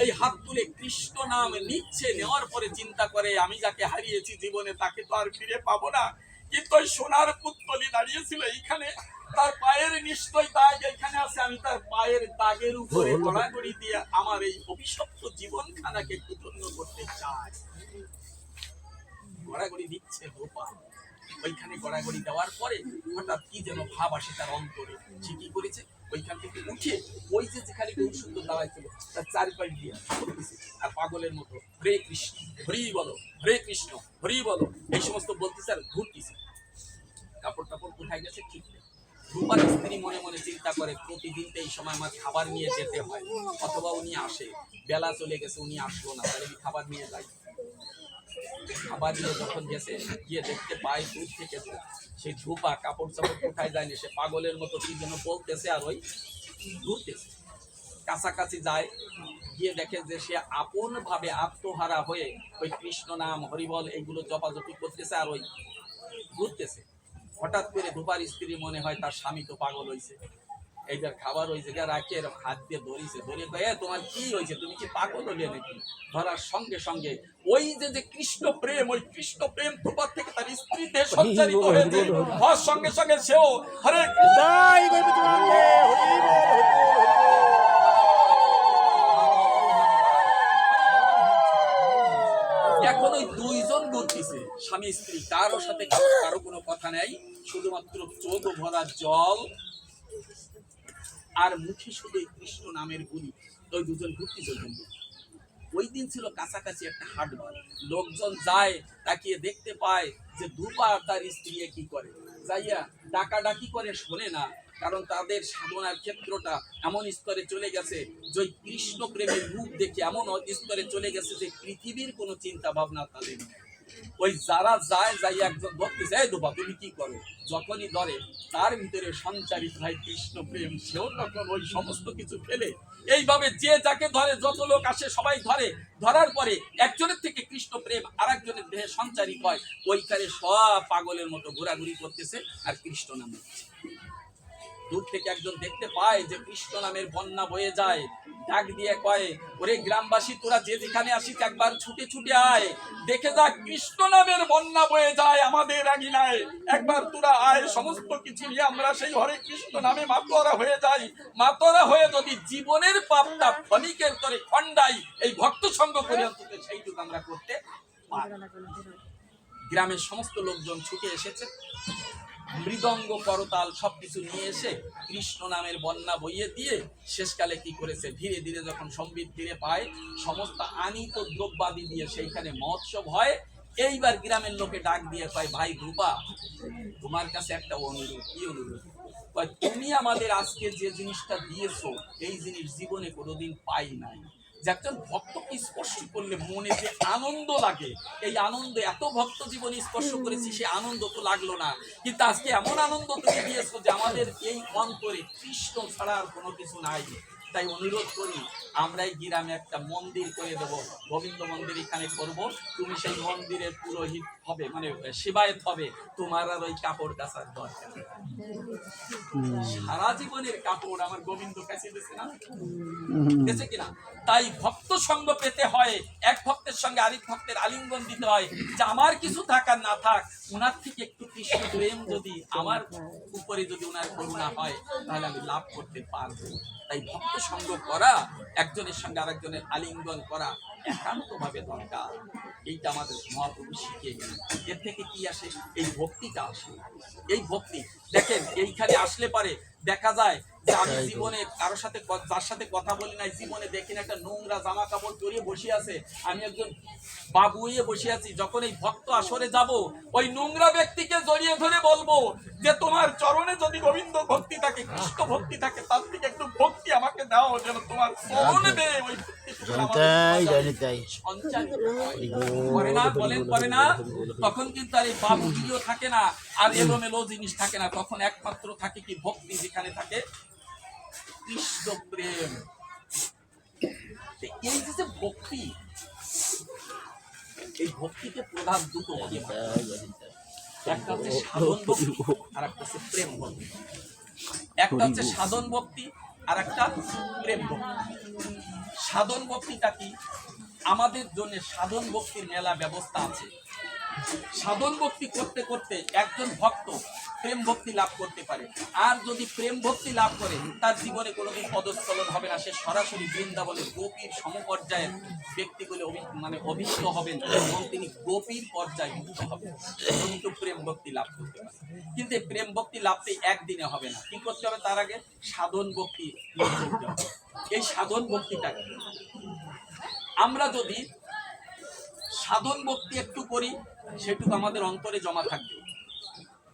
Speaker 3: এই হাত তুলে কৃষ্ণ নাম নিচ্ছে, নেওয়ার পরে চিন্তা করে, আমি যাকে হারিয়েছি জীবনে তাকে তো আর ফিরে পাবো না, কিন্তু ওই সোনার পুত্তলি দাঁড়িয়েছিল এইখানে, তার পায়ের নিশ্চয় দাগ এখানে আছে, আমি তার পায়ের দাগের উপরে গড়াগড়ি দিয়ে আমার এই অভিশপ্ত জীবনখানাকে একটু ধন্য করতে চাই। গড়াগড়ি দিচ্ছে রূপা। ওইখানে গড়াগড়ি দেওয়ার পরে হঠাৎ কি যেন ভাব আসে তার অন্তরে। সে কি করেছে, ওইখান থেকে উঠে ওই যে যেখানে গৌর সুন্দর দাঁড়াইছিল তার চারিপাশ দিয়ে ঘুরতেছে আর পাগলের মতো হরে কৃষ্ণ হরি বলো, হরে কৃষ্ণ হরি বলো, এই সমস্ত বলতেছে আর ঘুরতেছে। কাপড় টাপড় কোথায় গেছে ঠিক নেই। রূপার স্ত্রী মনে মনে চিন্তা করে, প্রতিদিন তো এই সময় আমার খাবার নিয়ে যেতে হয়, অথবা উনি আসে, বেলা চলে গেছে উনি আসলো না, তাহলে আমি খাবার নিয়ে যাই। খাবার নিয়ে যখন গেছে, গিয়ে দেখতে পায় দূর থেকে সেই ধূপা কাপড় চাপড় কোথায় যায়নি, সে পাগলের মতো কি যেন বলতেছে আর ওই ঘুরতেছে। কাছাকাছি যায়, গিয়ে দেখে যে সে আপন ভাবে আত্মহারা হয়ে ওই কৃষ্ণ নাম হরিবল এইগুলো জপাজপি করতেছে আর ওই ঘুরতেছে। হঠাৎ করে ধূপার স্ত্রী মনে হয় তার স্বামী তো পাগল হয়েছে, এইটার খাবার ওই জায়গায় রাখে এরকম হাত দিয়ে ধরিছে, ধরে কয়ে তোমার কি হয়েছে, তুমি কি পাগল হলে নাকি? ধরার সঙ্গে সঙ্গে ওই যে কৃষ্ণ প্রেম, ওই কৃষ্ণ প্রেম ধূপার থেকে তার স্ত্রীতে সঞ্চারিত হয়েছে। হওয়ার সঙ্গে সঙ্গে সেও হরে
Speaker 2: জয় গৌর প্রেমানন্দে হরি বল, হরি বল, হরি বল।
Speaker 3: এখন ওই দুইজন ঘুরতেছে স্বামী স্ত্রী, কারো সাথে কারো কোনো কথা নেই, শুধুমাত্র চোখ ভরা জল আর মুখে শুধু কৃষ্ণ নামের গুলি। ওই দুজন ঘুরতেছে। ওই দিন ছিল কাছাকাছি একটা হাটবার, লোকজন যায় তাকিয়ে দেখতে পায় যে ধূপা তার স্ত্রী কি করে, যাইয়া ডাকাডাকি করে শোনে না, কারণ তাদের সাধনার ক্ষেত্রটা এমন স্তরে চলে গেছে যে কৃষ্ণ প্রেমের রূপ দেখে এমন স্তরে চলে গেছে যে পৃথিবীর কোনো চিন্তা ভাবনা তাদের নেই। ওই যারা যায় যাই একজন ধরতে যায়, ধূপা তুমি কি করো, যখনই ধরে তার ভিতরে সঞ্চারিত হয় কৃষ্ণ প্রেম, সেও তখন ওই সমস্ত কিছু ফেলে এইভাবে যে যাকে ধরে, যত লোক আসে সবাই ধরে, ধরার পরে একজনের থেকে কৃষ্ণ প্রেম আর একজনের দেহে সঞ্চারিত হয়, ওইখানে সব পাগলের মতো ঘোরাঘুরি করতেছে আর কৃষ্ণ নাম হচ্ছে। দূর থেকে একজন দেখতে পায় যে কৃষ্ণ নামের বন্যা বয়ে যায়, ডাক দিয়ে কয়, ওরে গ্রামবাসী তোরা যে যেখানে আসিস একবার ছুটে ছুটে আয়, দেখে যা কৃষ্ণ নামের বন্যা বয়ে যায় আমাদের আগিনায়, একবার তোরা আয়, সমস্ত কিছু নিয়ে আমরা সেই হরে কৃষ্ণ নামে মাতোয়ারা হয়ে যাই। মাতোয়ারা হয়ে যদি জীবনের পাপটা ক্ষণিকের তরে খণ্ডাই, এই ভক্ত সঙ্গ করে অন্তত সেইটুকু আমরা করতে পারি। গ্রামের সমস্ত লোকজন ছুটে এসেছে, মৃদঙ্গ করতাল সবকিছু নিয়ে এসে কৃষ্ণ নামের বন্যা বইয়ে দিয়ে শেষকালে কি করেছে, ধীরে ধীরে যখন সম্বিত ফিরে পায়, সমস্ত আনিত দ্রব্যাদি দিয়ে সেইখানে মহোৎসব হয়। এইবার গ্রামের লোকে ডাক দিয়ে কয়, ভাই রূপা, তোমার কাছে একটা অনুরোধ। কি অনুরোধ? কয়, তুমি আমাদের আজকে যে জিনিসটা দিয়েছো, এই জিনিস জীবনে কোনোদিন পাই নাই। যে একজন ভক্তকে স্পর্শ করলে মনে যে আনন্দ লাগে, এই আনন্দ এত ভক্ত জীবনে স্পর্শ করেছি, সে আনন্দ তো লাগলো না, কিন্তু আজকে এমন আনন্দ তুমি দিয়েছো যে আমাদের এই অন্তরে কৃষ্ণ ছাড়া আর কোনো কিছু নাই। তাই অনুরোধ করি, আমরা এই গ্রামে একটা মন্দির করে দেব, গোবিন্দ মন্দির এখানে করব, তুমি সেই মন্দিরের পুরোহিত হবে, মানে সেবায়েত হবে, তোমার আর ওই কাপড় কাচার দরকার। সারা জীবনের কাপড় আমার গোবিন্দ কাছে দিয়েছে না, দিয়েছে কিনা? তাই ভক্ত সঙ্গ পেতে হয়, এক ভক্তের সঙ্গে আরেক ভক্তের আলিঙ্গন দিতে হয়, যে আমার কিছু থাকার না থাক, উনার থেকে একটু কৃষ্ণ প্রেম যদি আমার উপরে যদি উনার করুণা হয়, তাহলে আমি লাভ করতে পারবো। তাই ভক্ত সঙ্গ করা, একজনের সঙ্গে আরেকজনের আলিঙ্গন করা একান্ত ভাবে দরকার। এইটা আমাদের মহাপ্রভু শিখিয়ে গেলেন। এর থেকে কি আসে? এই ভক্তিটা আসে। এই ভক্তি দেখেন, এইখানে আসলে পারে দেখা যায় যে আমি জীবনে কারোর সাথে, যার সাথে কথা বলি নাই, জীবনে দেখি না একটা নোংরা জামা কাপড় জড়িয়ে বসে আছে, আমি একজন বাবু হয়ে বসে আছি, যখন এই ভক্ত আসরে যাব, ওই নোংরা ব্যক্তিকে জড়িয়ে ধরে বলবো যে তোমার চরণে যদি গোবিন্দ ভক্তি থাকে, কৃষ্ণ ভক্তি থাকে, তার থেকে একটু ভক্তি আমাকে দাও, যেন তোমার চরণে দেয় ওই করে না, বলেন করে না। তখন কিন্তু আর এই বাবুগিরিও থাকে না, আর এলোমেলো জিনিস থাকে না, তখন একমাত্র থাকে কি ভক্তি, যেখানে থাকে কৃষ্ণ প্রেম। এই যে ভক্তি, এই ভক্তিকে প্রধান দুটো ভাগে ভাগ করা যায়। একটা হচ্ছে সাধন ভক্তি আর একটা হচ্ছে প্রেম ভক্তি। একটা হচ্ছে সাধন ভক্তি আর একটা প্রেম ভক্তি। সাধন ভক্তিটা কি? আমাদের জন্য সাধন ভক্তির মেলা ব্যবস্থা আছে, সাধন ভক্তি করতে করতে একজন ভক্ত প্রেম ভক্তি লাভ করতে পারে। আর যদি প্রেম ভক্তি লাভ করে তার জীবনে কোনোদিন পদস্খলন হবে না, সে সরাসরি বৃন্দাবনের গোপীর সমপর্যায়ের ব্যক্তিগুলো অভিষ্ট হবেন এবং তিনি গোপীর পর্যায়ে উঠতে হবেন কিন্তু প্রেম ভক্তি লাভ করতে পারে। কিন্তু এই প্রেম ভক্তি লাভতে একদিনে হবে না, কি করতে হবে? তার আগে সাধন ভক্তি লাভ করতে হবে। এই সাধন ভক্তিটা আমরা যদি সাধন ভক্তি একটু করি, সেটুকু আমাদের অন্তরে জমা থাকবে।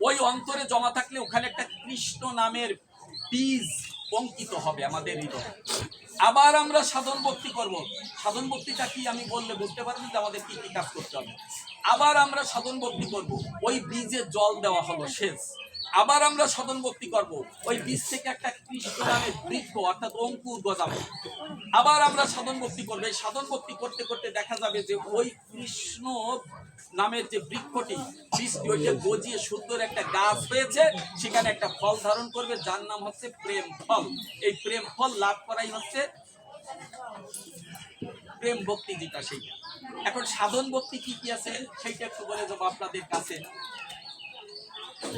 Speaker 3: ওই অন্তরে জমা থাকলে ওখানে একটা কৃষ্ণ নামের বীজ অঙ্কিত হবে আমাদের হৃদয়ে। আবার আমরা সাধন ভক্তি করব। সাধন ভক্তিটা কি আমি বললে বুঝতে পারবেন যে আমাদের কি কি কাজ করতে হবে। আবার আমরা সাধন ভক্তি করব, ওই বীজে জল দেওয়া হলো শেষ। আবার আমরা সাধন ভক্তি করব, ওই বীজ থেকে একটা কৃষ্ণ নামের বৃক্ষ অর্থাৎ অঙ্কুর গজাবে। আবার আমরা সাধন ভক্তি করবো। এই সাধন ভক্তি করতে করতে দেখা যাবে যে ওই কৃষ্ণ নামের যে বৃক্ষটি বীজটি ওইটা গজিয়ে সুন্দর একটা গাছ হয়েছে, সেখানে একটা ফল ধারণ করবে যার নাম হচ্ছে প্রেম ফল। এই প্রেম ফল লাভ করাই হচ্ছে প্রেম ভক্তি, যেটা সেইটা। এখন সাধন ভক্তি কি কি আছে সেইটা একটু বলে যাবো আপনাদের কাছে।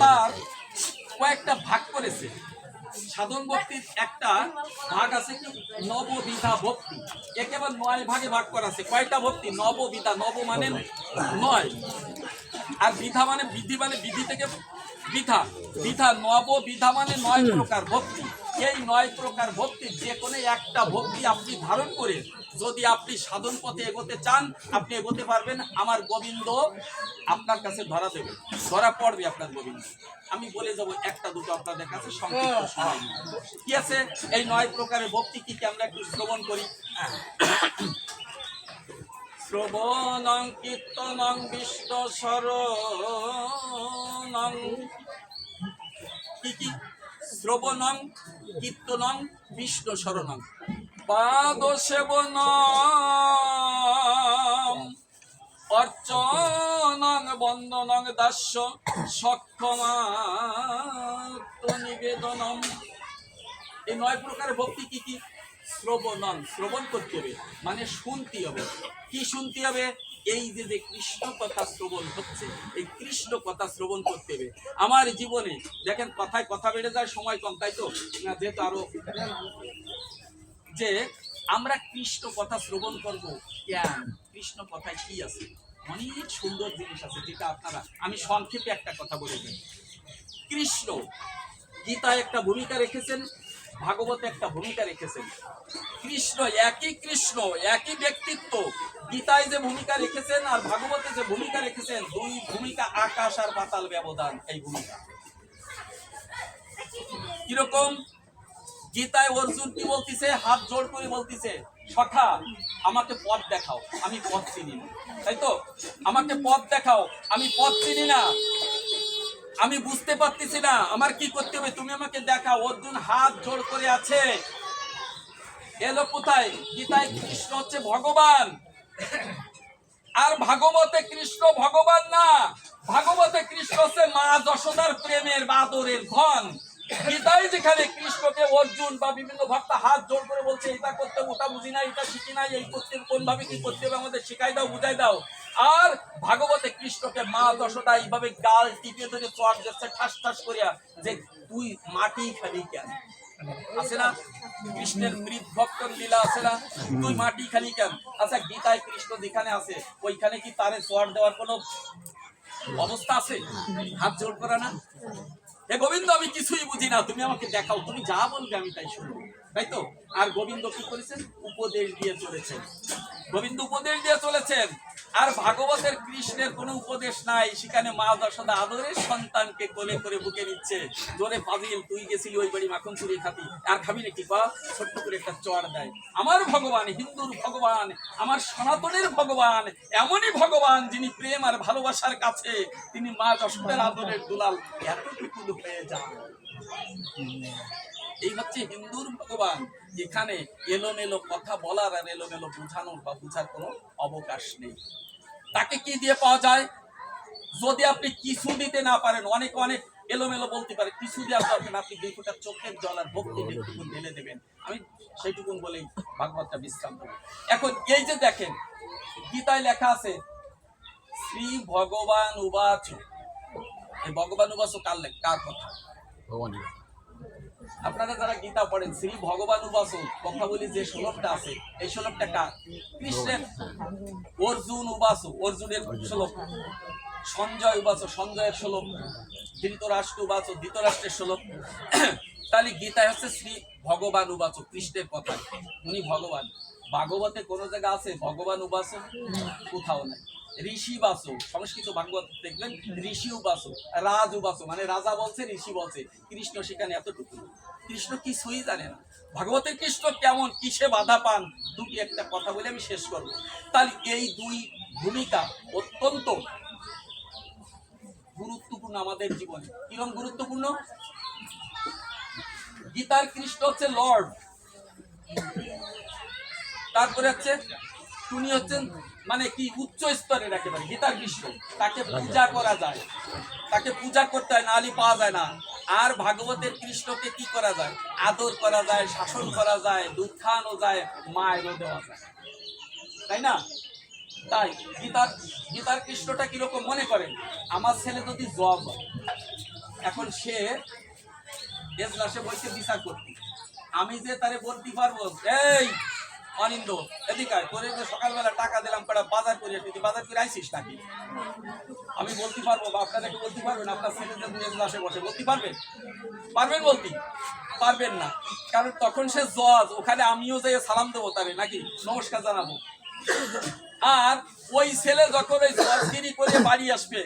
Speaker 3: তার কয়েকটা ভাগ করেছে। সাধন ভক্তির একটা ভাগ আছে কি নববিধা ভক্তি, একেবারে 9 ভাগে ভাগ করা আছে। কয়টা ভক্তি? নববিধা। নব মানে 9, আর বিধা মানে বিধি, মানে বিধি থেকে বিধা। বিধা নববিধা মানে 9 প্রকার ভক্তি। এই 9 প্রকার ভক্তি যে কোনো একটা ভক্তি আপনি ধারণ করে যদি আপনি সাধন পথে এগোতে চান, আপনি এগোতে পারবেন। আমার গোবিন্দ আপনার কাছে ধরা দেবে, ধরা পড়বে আপনার গোবিন্দ। আমি বলে যাব একটা দুটো আপনাদের কাছে সংক্ষিপ্ত সময় নিয়ে। কি আছে এই 9 প্রকারের ভক্তি? কি কি আমরা একটু শ্রবণ করি। শ্রবণং কীর্তনং বিষ্ণু শরণং। কি কি? শ্রবণং কীর্তনং বিষ্ণু শরণং, পাদ সেবনং অর্চনং বন্দনং দাস্য সক্ষমাত্ম নিবেদনম। এই 9 প্রকারের ভক্তি কি কি? শ্রবণং, শ্রবণ করতে হবে মানে শুনতে হবে। কি শুনতে হবে? এই যে যে কৃষ্ণ কথা শ্রবণ হচ্ছে, এই কৃষ্ণ কথা শ্রবণ করতে হবে। আমার জীবনে দেখেন কথায় কথা বেড়ে যায়, সময় কম, তাই তো যেহেতু আরো যে আমরা কৃষ্ণ কথা শ্রবণ করব কেন? কৃষ্ণ কথায় কি আছে? অনেক সুন্দর জিনিস আছে, যেটা আপনারা, আমি সংক্ষেপে একটা কথা বলে দিই। কৃষ্ণ গীতায় একটা ভূমিকা রেখেছেন, ভাগবতে একটা ভূমিকা রেখেছেন। কৃষ্ণ একই ব্যক্তিত্ব। গীতায় যে ভূমিকা রেখেছেন আর ভাগবতে যে ভূমিকা রেখেছেন, দুই ভূমিকা আকাশ আর পাতাল ব্যবধান। এই ভূমিকা কিরকম? গীতায় অর্জুন কি বলতিছে? হাত জোড় করে বলতিছে, সখা আমাকে পথ দেখাও, আমি পথ চিনি না। তাই তো? আমাকে পথ দেখাও, আমি পথ চিনি না, আমি বুঝতে পারতেছি না, আমার কি করতে হবে, তুমি আমাকে দেখাও। অর্জুন হাত জোড় করে আছে। এলো কোথায়? গীতায় কৃষ্ণ হচ্ছে ভগবান, আর ভাগবতে কৃষ্ণ ভগবান না। ভাগবতে কৃষ্ণ হচ্ছে মা যশোদার প্রেমের বাদরের ধন। গীতায় যেখানে কৃষ্ণকে অর্জুন বা বিভিন্ন ভক্ত হাত জোড় করে বলছে, এটা করতে, ওটা বুঝি না, এটা শিখি না, এই করতে, কোন ভাবে কি করতে হবে আমাদের শিখাই দাও, বুঝাই দাও। আর ভাগবতে কৃষ্ণকে মা যশোদা এইভাবে গাল টিপে ধরে চট যাচ্ছে ঠাস ঠাস করিয়া, যে তুই মাটি খালি কেন? আছে না কৃষ্ণের মৃত ভক্তর লীলা, আছে না? তুই মাটি খালি কেন? আচ্ছা, গীতায় কৃষ্ণ যেখানে আছে ওইখানে কি তারে চট দেওয়ার কোনো অবস্থা আছে? হাত জোড় করা না? হে গোবিন্দ, আমি কিছুই বুঝি না, তুমি আমাকে দেখাও, তুমি যা বলবে আমি তাই শুনবো, তাই তো? আর গোবিন্দ কি করেছেন? উপদেশ দিয়ে চলেছেন। গোবিন্দ উপদেশ দিয়ে চলেছেন। আর ভাগবতের কৃষ্ণের কোনো উপদেশ নাই। সেখানে মা যশোদা আদরের সন্তানকে কোলে করে বুকে নিচ্ছে, জোরে ফাজিল তুই গেছিলি ওই বাড়ি মাখন চুরি খাতি, আর খাবি নাকি? বা ছোট্ট করে একটা চড় দেয়। আমার ভগবান, হিন্দুর ভগবান, আমার সনাতনের ভগবান, এমনই ভগবান যিনি প্রেম আর ভালোবাসার কাছে তিনি মা যশোদার আদরের দুলাল এতটুকু হয়ে যান। এই হচ্ছে হিন্দুর ভগবান। এখানে এলোমেলো কথা বলার আর এলোমেলো বোঝানোর বা বুঝার কোনো অবকাশ নেই। তাকে কি দিয়ে পাওয়া যায়? যদি আপনি কিছু দিতে না পারেন, অনেক এলোমেলো বলতে পারে, কিছু দেওয়া পারবেন, আপনি 2 ফোঁটা চোখের জল আর ভক্তি একটুকুন ঢেলে দেবেন, আমি সেইটুকুন বলেই ভাগবতটা বিশ্রাম দেবো। এখন এই যে দেখেন গীতায় লেখা আছে শ্রী ভগবান উবাচ। এই ভগবান উবাচ কার কথা? আপনারা যারা গীতা পড়েন, শ্রী ভগবান উবাচ কথা বলি যে শ্লোকটা আছে, এই শ্লোকটা কার? কৃষ্ণের। অর্জুন উবাচ, অর্জুনের শ্লোক। সঞ্জয় উবাচ, সঞ্জয়ের শ্লোক। ধৃতরাষ্ট্র উবাচ, ধৃতরাষ্ট্রের শ্লোক। তাহলে গীতায় হচ্ছে শ্রী ভগবান উবাচ, কৃষ্ণের কথা। উনি ভগবান। ভাগবতে কোন জায়গা আছে ভগবান উবাচ? কোথাও নাই। ঋষি বাসো, সংস্কৃত ভাগবত দেখবেন ঋষি উবাসো, রাজ উবাসো, মানে রাজা বলছে, ঋষি বলছে। কৃষ্ণ সেখানে এতটুকু। কৃষ্ণ কিছুই জানে না। ভাগবতের কৃষ্ণ কেমন, কিসে বাধা পান, দুটি একটা কথা বলে আমি শেষ করব। তাহলে এই দুই ভূমিকা অত্যন্ত গুরুত্বপূর্ণ আমাদের জীবনে। কিরকম গুরুত্বপূর্ণ? গীতার কৃষ্ণ হচ্ছে লর্ড, তারপরে হচ্ছে উনি হচ্ছেন মানে কি উচ্চ স্তরের একেবারে গীতার কৃষ্ণ। তাকে পূজা করা যায়, তাকে পূজা করতে হয়, নালি পাওয়া যায় না। আর ভাগবতের কৃষ্ণকে কি করা যায়? আদর করা যায়, শাসন করা যায়, দুধ খাওয়ানো যায়, মায়েরও দেওয়া যায়, তাই না? তাই গীতার কৃষ্ণটা কিরকম মনে করেন? আমার ছেলে যদি জব হয়, এখন সে এজলাসে বসে বিচার করতে, আমি যে তারে বলতে পারবো, এই অনিন্দ এদিকে আয়, তোরে যে সকালবেলা টাকা দিলাম কটা বাজার করে আসবি, তুই বাজার করে আইসিস নাকি? আমি বলতে পারবো বা আপনারা কি বলতে পারবেন? আপনার ছেলে যদি এজলাসে বসে বলতে পারবেন? পারবেন বলতে? পারবেন না, কারণ তখন সে জজ, ওখানে আমিও যাই সালাম দেবো তারে, নাকি নমস্কার জানাবো। আর ওই ছেলে যখন ওই জজগিরি করে বাড়ি আসবে,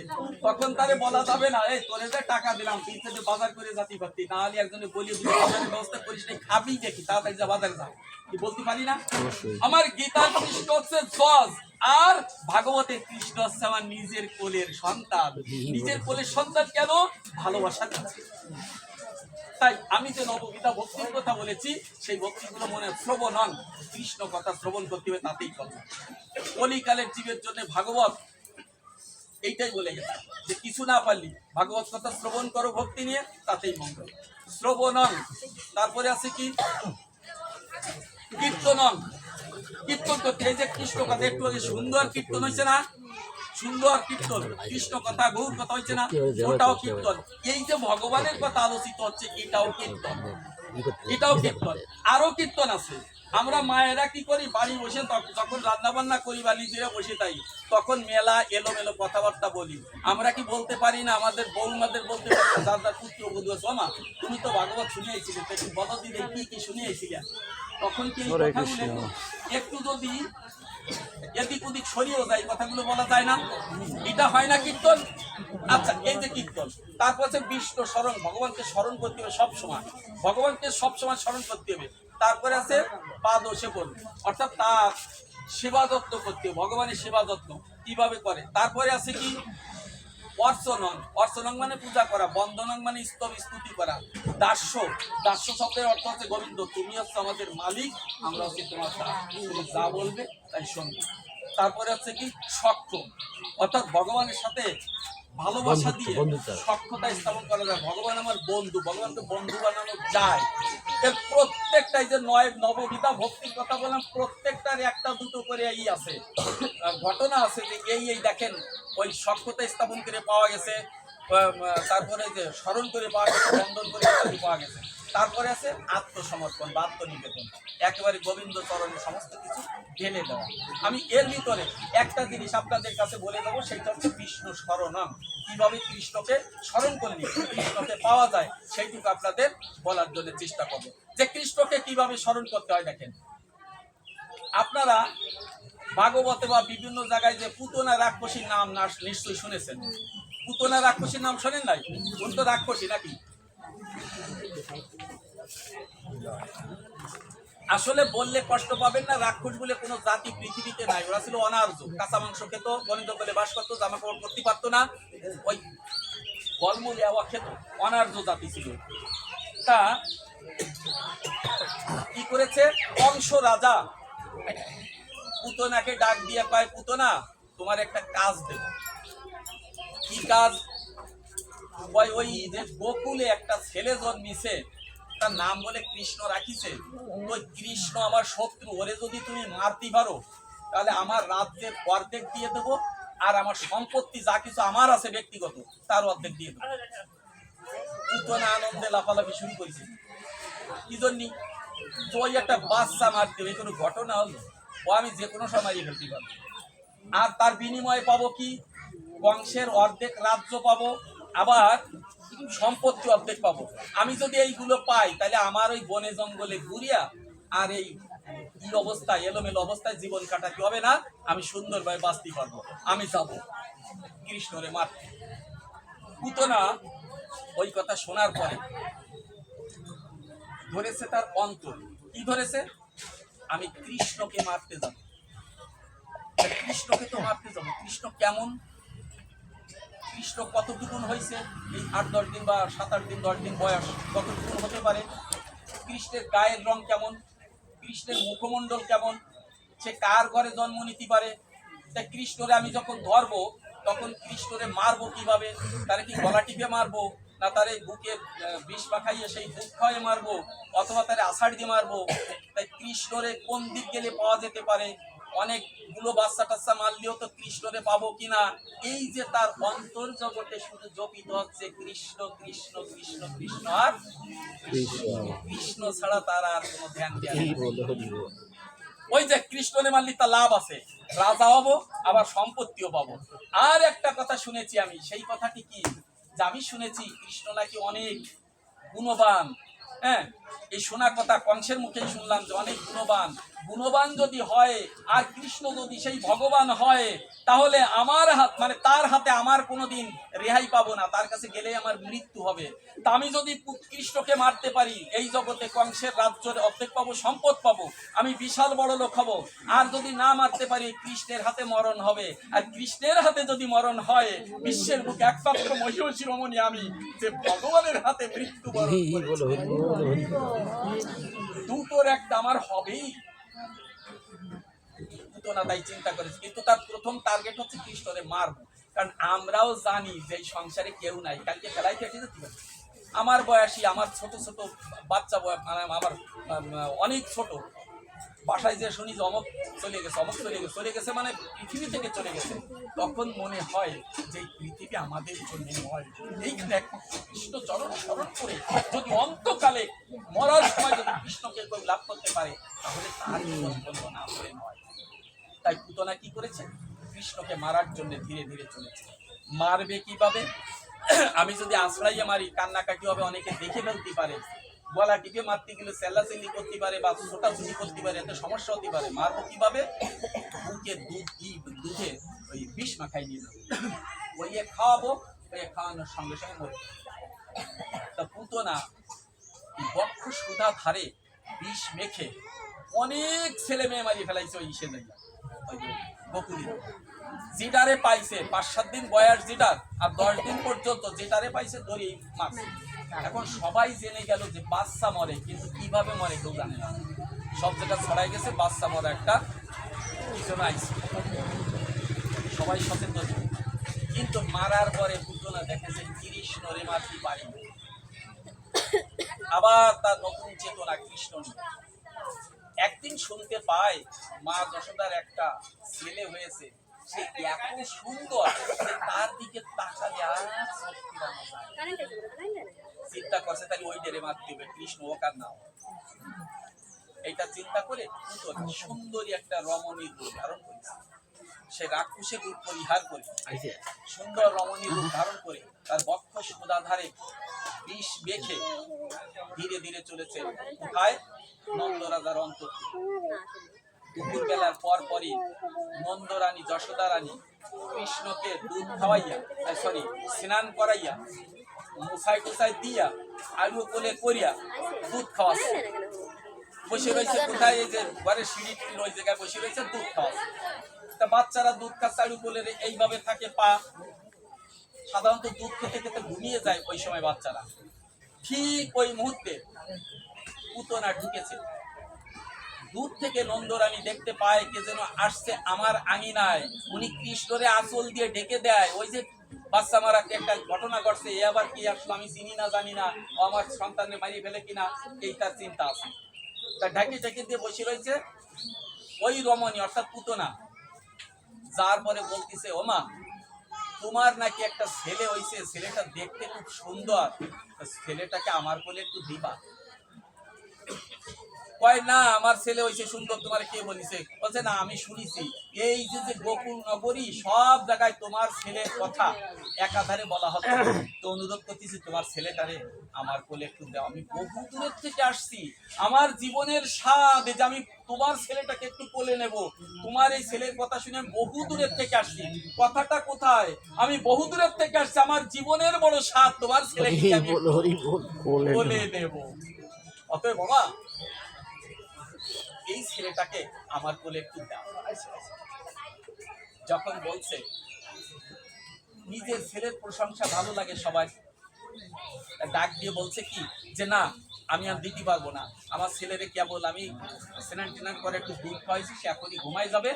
Speaker 3: তখন তারে বলা যাবে না, এই তোরে যে টাকা দিলাম তুই যদি বাজার করে যাতে পারতি, নাহলে একজনে বলি বাজারের ব্যবস্থা করিস নাই, খাবি দেখি, তাড়াতাড়ি যা বাজারে যা, কি বলতে পারি না? আমার গীতার কৃষ্ণ হচ্ছে জজ, আর ভাগবতের কৃষ্ণ হচ্ছে আমার নিজের কোলের সন্তান। নিজের কোলের সন্তান কেন? ভালোবাসার কাছে। তাই আমি যে নবগীতা ভক্তির কথা বলেছি, সেই ভক্তিগুলো মনে শ্রবণন, কৃষ্ণ কথা শ্রবণ করতে হবে, তাতেই কথা। কলিকালের জীবের জন্য ভাগবত এইটাই বলে গেছে যে কিছু না পারলি ভাগবত কথা শ্রবণ করো ভক্তি নিয়ে, তাতেই মঙ্গল। শ্রবণন, তারপরে আছে কি কীর্তনন, কীর্তন করতে। এই যে কৃষ্ণ কথা একটু সুন্দর কীর্তন হয়েছে না, সুন্দর কীর্তন, কৃষ্ণ কথা গৌর কথা হচ্ছে না, ওটাও কীর্তন। এই যে ভগবানের কথা আলোচিত হচ্ছে, এটাও কীর্তন, এটাও কীর্তন। আরো কীর্তন আছে। আমরা মায়েরা কি করি, বাড়ি বসে যখন রান্না বান্না করি বা নিজেরা বসে তাই, তখন মেলা এলোমেলো কথাবার্তা বলি। আমরা কি বলতে পারি না? আমাদের বৌমাদের বলতে পারি, যার যার পুত্র বধূ আছে, মা তুমি তো ভাগবত শুনিয়েছিলে, একটু বলো দিদি কি কি শুনিয়েছিলে। তখন কি এই কথাগুলো একটু যদি এদিক ওদিক সরিয়েও যায়, কথাগুলো বলা যায় না? এটা হয় না কীর্তন? আচ্ছা, এই যে কীর্তন, তারপর হচ্ছে বিষ্ণু স্মরণ, ভগবানকে স্মরণ করতে হবে সবসময়, ভগবানকে সবসময় স্মরণ করতে হবে। তারপরে আছে পাদ সেবন, অর্থাৎ তার সেবা যত্ন করতে হবে, ভগবানের সেবা যত্ন কিভাবে করে। তারপরে আছে কি অর্চনন, অর্চনন মানে পূজা করা, বন্দনন মানে স্তব স্তুতি করা, দাস্য, দাস্য শব্দের অর্থ হচ্ছে গোবিন্দ, তুমি হচ্ছে আমাদের মালিক, আমরা হচ্ছে তোমার দাস, তুমি যা বলবে তাই শুনবে। তারপরে হচ্ছে কি সখ্য, অর্থাৎ ভগবানের সাথে ভালোবাসা দিয়ে সখ্যতা স্থাপন করা যায়। ভগবান আমার বন্ধু, ভগবানকে বন্ধু বানানো যায়। এর প্রত্যেকটাই যে নবগীতা ভক্তির কথা বললাম, প্রত্যেকটার একটা দুটো করে আছে, ঘটনা আছে যে এই দেখেন ওই সখ্যতা স্থাপন করে পাওয়া গেছে, তারপরে যে স্মরণ করে পাওয়া গেছে, বন্ধন করে পাওয়া গেছে। তারপরে আছে আত্মসমর্পণ বা আত্মনিবেদন, একেবারে গোবিন্দ চরণে সমস্ত কিছু ঢেলে দেওয়া। আমি এর ভিতরে একটা জিনিস আপনাদের কাছে বলে দেবো, সেটা হচ্ছে বিষ্ণু স্মরণম। কিভাবে কৃষ্ণকে স্মরণ করলে কৃষ্ণকে পাওয়া যায়, সেইটুকু আপনাদের বলার জন্য চেষ্টা করবো, যে কৃষ্ণকে কিভাবে স্মরণ করতে হয়। দেখেন, আপনারা ভাগবতে বা বিভিন্ন জায়গায় যে পুতনা রাক্ষসীর নাম নিশ্চয়ই শুনেছেন। পুতনা রাক্ষসীর নাম শোনেন নাই? কোন তো রাক্ষসী নাকি? আসলে বললে কষ্ট পাবেন না, রাক্ষস বলে কোনো জাতি পৃথিবীতে নাই। ওরা ছিল অনার্য, কাঁচা মাংস খেত, বনিত বলে বাস করতো, জামা কাপড় করতে পারতো না, ওই ফলমূল এওয়া খেত, অনার্য জাতি ছিল। তা কি করেছে কংস রাজা পুতনাকে ডাক দিয়ে কয়, পুতনা তোমার একটা কাজ দেব। কি কাজ? ওই যে গোকুলে একটা ছেলে জন্মিছে, তার নাম বলে কৃষ্ণ রাখিছে, ওই কৃষ্ণ আমার শত্রু, ওরে যদি তুমি মারতে পারো তাহলে আমার রাজ্যের অর্ধেক দিয়ে দেবো, আর আমার সম্পত্তি যা কিছু আমার আছে ব্যক্তিগত তার অর্ধেক দিয়ে দেবো। পুতনা আনন্দে লাফালাফি শুরু করেছে। কি জন্য? ওই একটা বাচ্চা মার দেবে, কোনো ঘটনা হলো ও আমি যে কোনো সময় ফেলতে পারবো। আর তার বিনিময়ে পাবো কি? বংশের অর্ধেক রাজ্য পাবো, আবার সম্পত্তি অর্ধেক পাবো। আমি যদি এইগুলো পাই তাহলে আমার ওই বনে জঙ্গলে ঘুরিয়া আর এই অবস্থায় এলোমেলো অবস্থায় জীবন কাটাতে হবে না, আমি সুন্দরভাবে বাঁচতে পারবো। আমি যাব কৃষ্ণরে মারতে। পুতনা ওই কথা শোনার পরে ধরেছে তার অন্তর। কি ধরেছে? আমি কৃষ্ণকে মারতে যাব। কৃষ্ণকে তো মারতে যাব। কৃষ্ণ কেমন? কৃষ্ণ কতটুকুন হয়েছে? এই 8-10 দিন বা 7-8 দিন 10 দিন বয়স কতটুকুন হতে পারে? কৃষ্ণের গায়ের রং কেমন? কৃষ্ণের মুখমণ্ডল কেমন? সে কার ঘরে জন্ম নিতে পারে? তাই কৃষ্ণরে আমি যখন ধরবো তখন কৃষ্ণরে মারবো কিভাবে? তারে কি গলা টিপে মারবো, না তারে বুকে বিষ মাখাইয়ে সেই দুধ খাওয়াই মারবো, অথবা তারে আষাঢ় দিয়ে মারবো? তাই কৃষ্ণরে কোন দিক গেলে পাওয়া যেতে পারে? অনেকগুলো বাচ্চা টাচ্চা মারলেও তো কৃষ্ণরে পাবো কিনা? এই যে তার অন্তর জগতে শুধু জপিত হচ্ছে কৃষ্ণ কৃষ্ণ কৃষ্ণ কৃষ্ণ আর কৃষ্ণ ছাড়া তার আর কোনো ধ্যান দেয় না। ওই যে কৃষ্ণরে মারলি তা লাভ আছে, রাজা হবো, আবার সম্পত্তিও পাবো। আর একটা কথা শুনেছি আমি, সেই কথাটি কি? যে আমি শুনেছি কৃষ্ণ নাকি অনেক গুণবান। হ্যাঁ, এই শোনা কথা কংসের মুখেই শুনলাম যে অনেক গুণবান। গুণবান যদি হয় আর কৃষ্ণ যদি সেই ভগবান হয়, তাহলে আমার হাত মানে তার হাতে আমার কোনোদিন রেহাই পাবো না, তার কাছে গেলে আমার মৃত্যু হবে। তা আমি যদি কৃষ্ণকে মারতে পারি, এই জগতে কংসের রাজ্যের অর্ধেক পাবো, সম্পদ পাবো, আমি বিশাল বড় লোক হব। আর যদি না মারতে পারি, কৃষ্ণের হাতে মরণ হবে। আর কৃষ্ণের হাতে যদি মরণ হয়, বিশ্বের বুকে একমাত্র মহিষী রমণী আমি, যে ভগবানের হাতে মৃত্যুবরণ করেছি। দুটোর একটা আমার হবেই। পুতনা তাই চিন্তা করেছে, কিন্তু তার প্রথম টার্গেট হচ্ছে কৃষ্ণরে মারবো। কারণ আমরাও জানি যে এই সংসারে কেউ নাই, কালকে ফেলাই কেটে যেতে পারে। আমার বয়সী, আমার ছোট ছোট বাচ্চা বয়স, আমার অনেক ছোট, বাসায় যে শুনি যে অমক চলে গেছে, অমক চলে গেছে মানে পৃথিবী থেকে চলে গেছে, তখন মনে হয় যে পৃথিবী আমাদের জন্য নয়। এইখানে একমাত্র কৃষ্ণ চরণ স্মরণ করে যদি অন্তকালে মরার সময় যদি কৃষ্ণকে কেউ লাভ করতে পারে, তাহলে তার জীবন বন্ধ না করে নয়। তাই পুতনা কি করেছে? কৃষ্ণকে মারার জন্য ধীরে ধীরে চলেছে। মারবে কিভাবে? আমি যদি আশ্রয়ে মারি, কান্নাকাটি হবে, অনেকে দেখে ফেলতে পারে, গলা টিপে মারতে গেলে চেল্লাচিল্লি করতে পারে বা ছোটাছুটি করতে পারে, এতে সমস্যা হতে পারে। মারবো কিভাবে? বুকে দুধে ওই বিষ মাখাই নিয়ে যাবো, ওই খাওয়াবো, ওই খাওয়ানোর সঙ্গে সঙ্গে মরবে। তা পুতনা বক্ষ সুধা ধারে বিষ মেখে অনেক ছেলে মেয়ে মারিয়ে ফেলাইছে ওই সে জায়গা, ওই বকুলি। যেটারে পাইছে 5-7 দিন বয়স যেটার, আর 10 দিন পর্যন্ত যেটারে পাইছে ধরেই মারছে। এখন সবাই জেনে গেল যে বাচ্চা মরে, কিন্তু কিভাবে মরে কেউ জানে না। সব জায়গা ছড়াই গেছে বাচ্চা মরা একটা কিছু আইছে, সবাই সচেতন। কিন্তু মারার পরে পুতনা দেখেছে কৃষ্ণরে মারতে পারি। আবার তার নতুন চেতনা কৃষ্ণ নিয়ে একদিন শুনতে পায় মা যশোদার একটা ছেলে হয়েছে, সে এত সুন্দর যে তার দিকে তাকালে আর চিন্তা করছে তাহলে ওই ডেরে মারতে হবে, কৃষ্ণ ওকার নাও। এইটা চিন্তা করে সুন্দরী একটা রমণীর রূপ ধারণ করেছে। সে রাক্ষসের রূপ পরিহার করে সুন্দর রমণীর রূপ ধারণ করে তার বক্ষ সুধাধারে বিষ মেখে ধীরে ধীরে চলেছে কোথায়? নন্দরাজার অন্তর। দুপুর বেলার পর পরই নন্দরানী যশোদা রানী কৃষ্ণকে দুধ খাওয়াইয়া, স্নান করাইয়া, মুছাই টুছাই দিয়া, আলু কোলে করিয়া দুধ খাওয়াচ্ছে। বসে রয়েছে কোথায়? এই যে ঘরের সিঁড়ি ওই জায়গায় বসে রয়েছে, দুধ খাওয়াচ্ছে। তা বাচ্চারা দুধ খাচ্ছে, আলু কোলে এইভাবে থাকে পা। সাধারণত দুধ খেতে খেতে ঘুমিয়ে যায় ওই সময় বাচ্চারা। ঠিক ওই মুহূর্তে পুতনা ঢুকেছে। দূর থেকে নন্দরানী দেখতে পায় কে যেন আসছে আমার আঙিনায়। উনি কৃষ্ণরে আঁচল দিয়ে ঢেকে দেয়। ওই যে বাচ্চা মারা একটা ঘটনা ঘটছে, এ আবার কি আসলো আমি চিনি না জানি না, ও আমার সন্তানকে মারিয়ে ফেলে কিনা, এই তার চিন্তা আছে। তা ঢাকি ঢাকি দিয়ে বসে রয়েছে ওই রমণী অর্থাৎ পুতনা, যার পরে বলতেছে ওমা তোমার নাকি একটা ছেলে হইছে, ছেলেটা দেখতে খুব সুন্দর, ছেলেটাকে আমার কোলে একটু দিবা। কয় না আমার ছেলে হইছে সুন্দর, তোমার কে বলিছে? বলছে না আমি শুনেছি এই যে গোকুল নগরী সব জায়গায় তোমার ছেলের কথা একাধারে বলা হচ্ছে, তো অনুরোধ করতেছি তোমার ছেলেটারে আমার কোলে একটু দাও। আমি বহু দূরের থেকে আসছি, আমার জীবনের স্বাদ যে আমি তোমার ছেলেটাকে একটু কোলে নেব। তোমার এই ছেলের কথা শুনে বহু দূরের থেকে আসছি। কথাটা কোথায়? আমি বহু দূরের থেকে আসছি, আমার জীবনের বড় স্বাদ তোমার ছেলেকে আমি কোলে নেব। অতএব বাবা এই ছেলেটাকে আমার কোলে একটু দাও। যখন বলছে নিজের ছেলের প্রশংসা ভালো লাগে সবাই, ডাক দিয়ে বলছে কি যে না আমি আর দিতে পারবো না, আমার ছেলেরে কেবল আমি স্নান টিনান করে একটু দুধ খাওয়াইছি, সে এখনই ঘুমাই যাবে,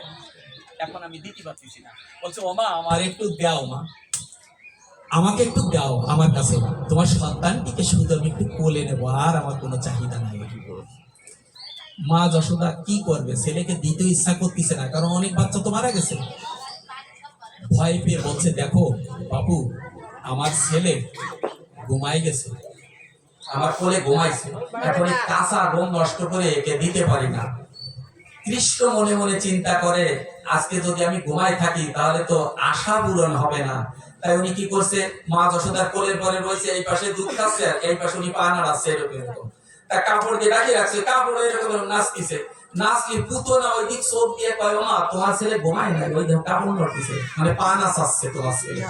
Speaker 3: এখন আমি দিতে পারতেছি না। বলছে ও মা আমার একটু দাও, মা আমাকে একটু দাও আমার কাছে, তোমার সন্তানটিকে শুধু আমি একটু কোলে নেবো, আর আমার কোনো চাহিদা নাই। মা যশোদা কি করবে, ছেলেকে দিতে ইচ্ছা করতেছে না, কারণ অনেক বাচ্চা তো মারা গেছে। ভয় পেয়ে বলছে দেখো বাবু আমার ছেলে ঘুমাই গেছে, আমার কোলে ঘুমাইছে, এখন এই কাঁচা ঘুম নষ্ট করে একে দিতে পারি না। কৃষ্ণ মনে মনে চিন্তা করে আজকে যদি আমি ঘুমাই থাকি তাহলে তো আশা পূরণ হবে না। তাই উনি কি করছে, মা যশোদার কোলের পরে রয়েছে, এই পাশে দুধ খাচ্ছে আর এই পাশে উনি পা নাড়াচ্ছে এরকম। তা কাপড় দিয়ে রাখি রাখছে, কাপড় এরকম নাচতিছে, নাচলে পুতনা ওই দিক চোখ দিয়ে কয় মা তোমার ছেলে ঘুমায় নাই, ওই দেখো কাপড় নড়তেছে, মানে পা নাচাচ্ছে তোমার ছেলে।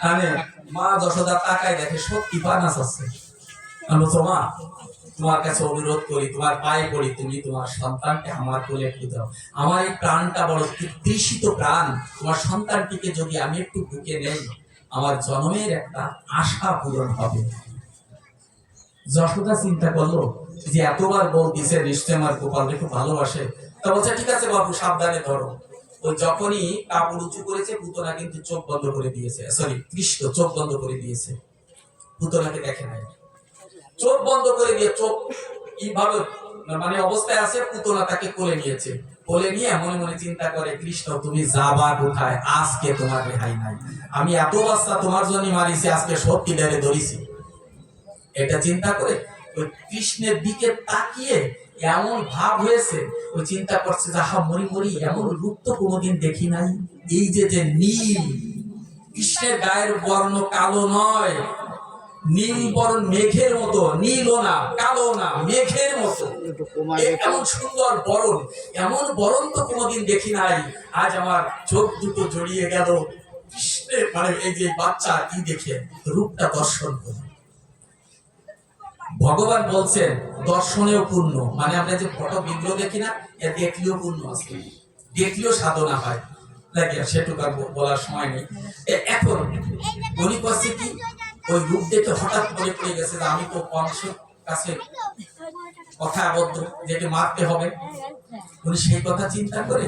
Speaker 3: মানে মা যশোদা তাকায় দেখে সত্যি পা নাচাচ্ছে। আমি তো মা তোমার কাছে অনুরোধ করি, তোমার পায়ে পড়ি, তুমি তোমার সন্তানকে আমার কোলে একটু দাও। আমার এই প্রাণটা বড় তৃষিত প্রাণ, তোমার সন্তানটিকে যদি আমি একটু বুকে নেই আমার জন্মের একটা আশা পূরণ হবে। যশোদা চিন্তা করলো যে এতবার বল দিছে নিশ্চয় আমার গোপাল একটু ভালোবাসে, তা বলছে ঠিক আছে বাবু সাবধানে ধরো। ওই যখনই কাপড় উঁচু করেছে পুতনা কিন্তু চোখ বন্ধ করে দিয়েছে, সরি কৃষ্ণ চোখ বন্ধ করে দিয়েছে, পুতনাকে দেখে নাই, চোখ বন্ধ করে দিয়ে চোখ কিভাবে মানে অবস্থায় আছে, পুতনা তাকে কোলে নিয়েছে। কোলে নিয়ে মনে মনে চিন্তা করে কৃষ্ণ তুমি যাবা কোথায়, আজকে তোমার রেহাই নাই, আমি এত বাচ্চা তোমার জন্য মারিছি, আজকে সত্যি ডেরে ধরিছি। এটা চিন্তা করে ওই কৃষ্ণের দিকে তাকিয়ে এমন ভাব হয়েছে, ওই চিন্তা করছে যাহা মরি মরি এমন রূপ তো কোনোদিন দেখি নাই। এই যে নীল, কৃষ্ণের গায়ের বর্ণ কালো নয়, নীল বরণ মেঘের মতো, নীলও না কালো না মেঘের মতো, এমন সুন্দর বরণ, এমন বরণ তো কোনোদিন দেখি নাই। আজ আমার চোখ দুটো জড়িয়ে গেল কৃষ্ণের, মানে এই যে বাচ্চা কি দেখে রূপটা দর্শন করে। ভগবান বলছেন দর্শনেও পূর্ণ, মানে আমরা যে ফটো বিগ্রহ দেখি না, এ দেখলেও পূর্ণ আছে, দেখলেও সাধনা হয়, সেটুকু আর বলার সময় নেই। এখন উনি করছে কি, ওই রূপ দেখে হঠাৎ মনে পড়ে গেছে যে আমি তো কংসের কাছে কথা আবদ্ধ, যেটা মারতে হবে। উনি সেই কথা চিন্তা করে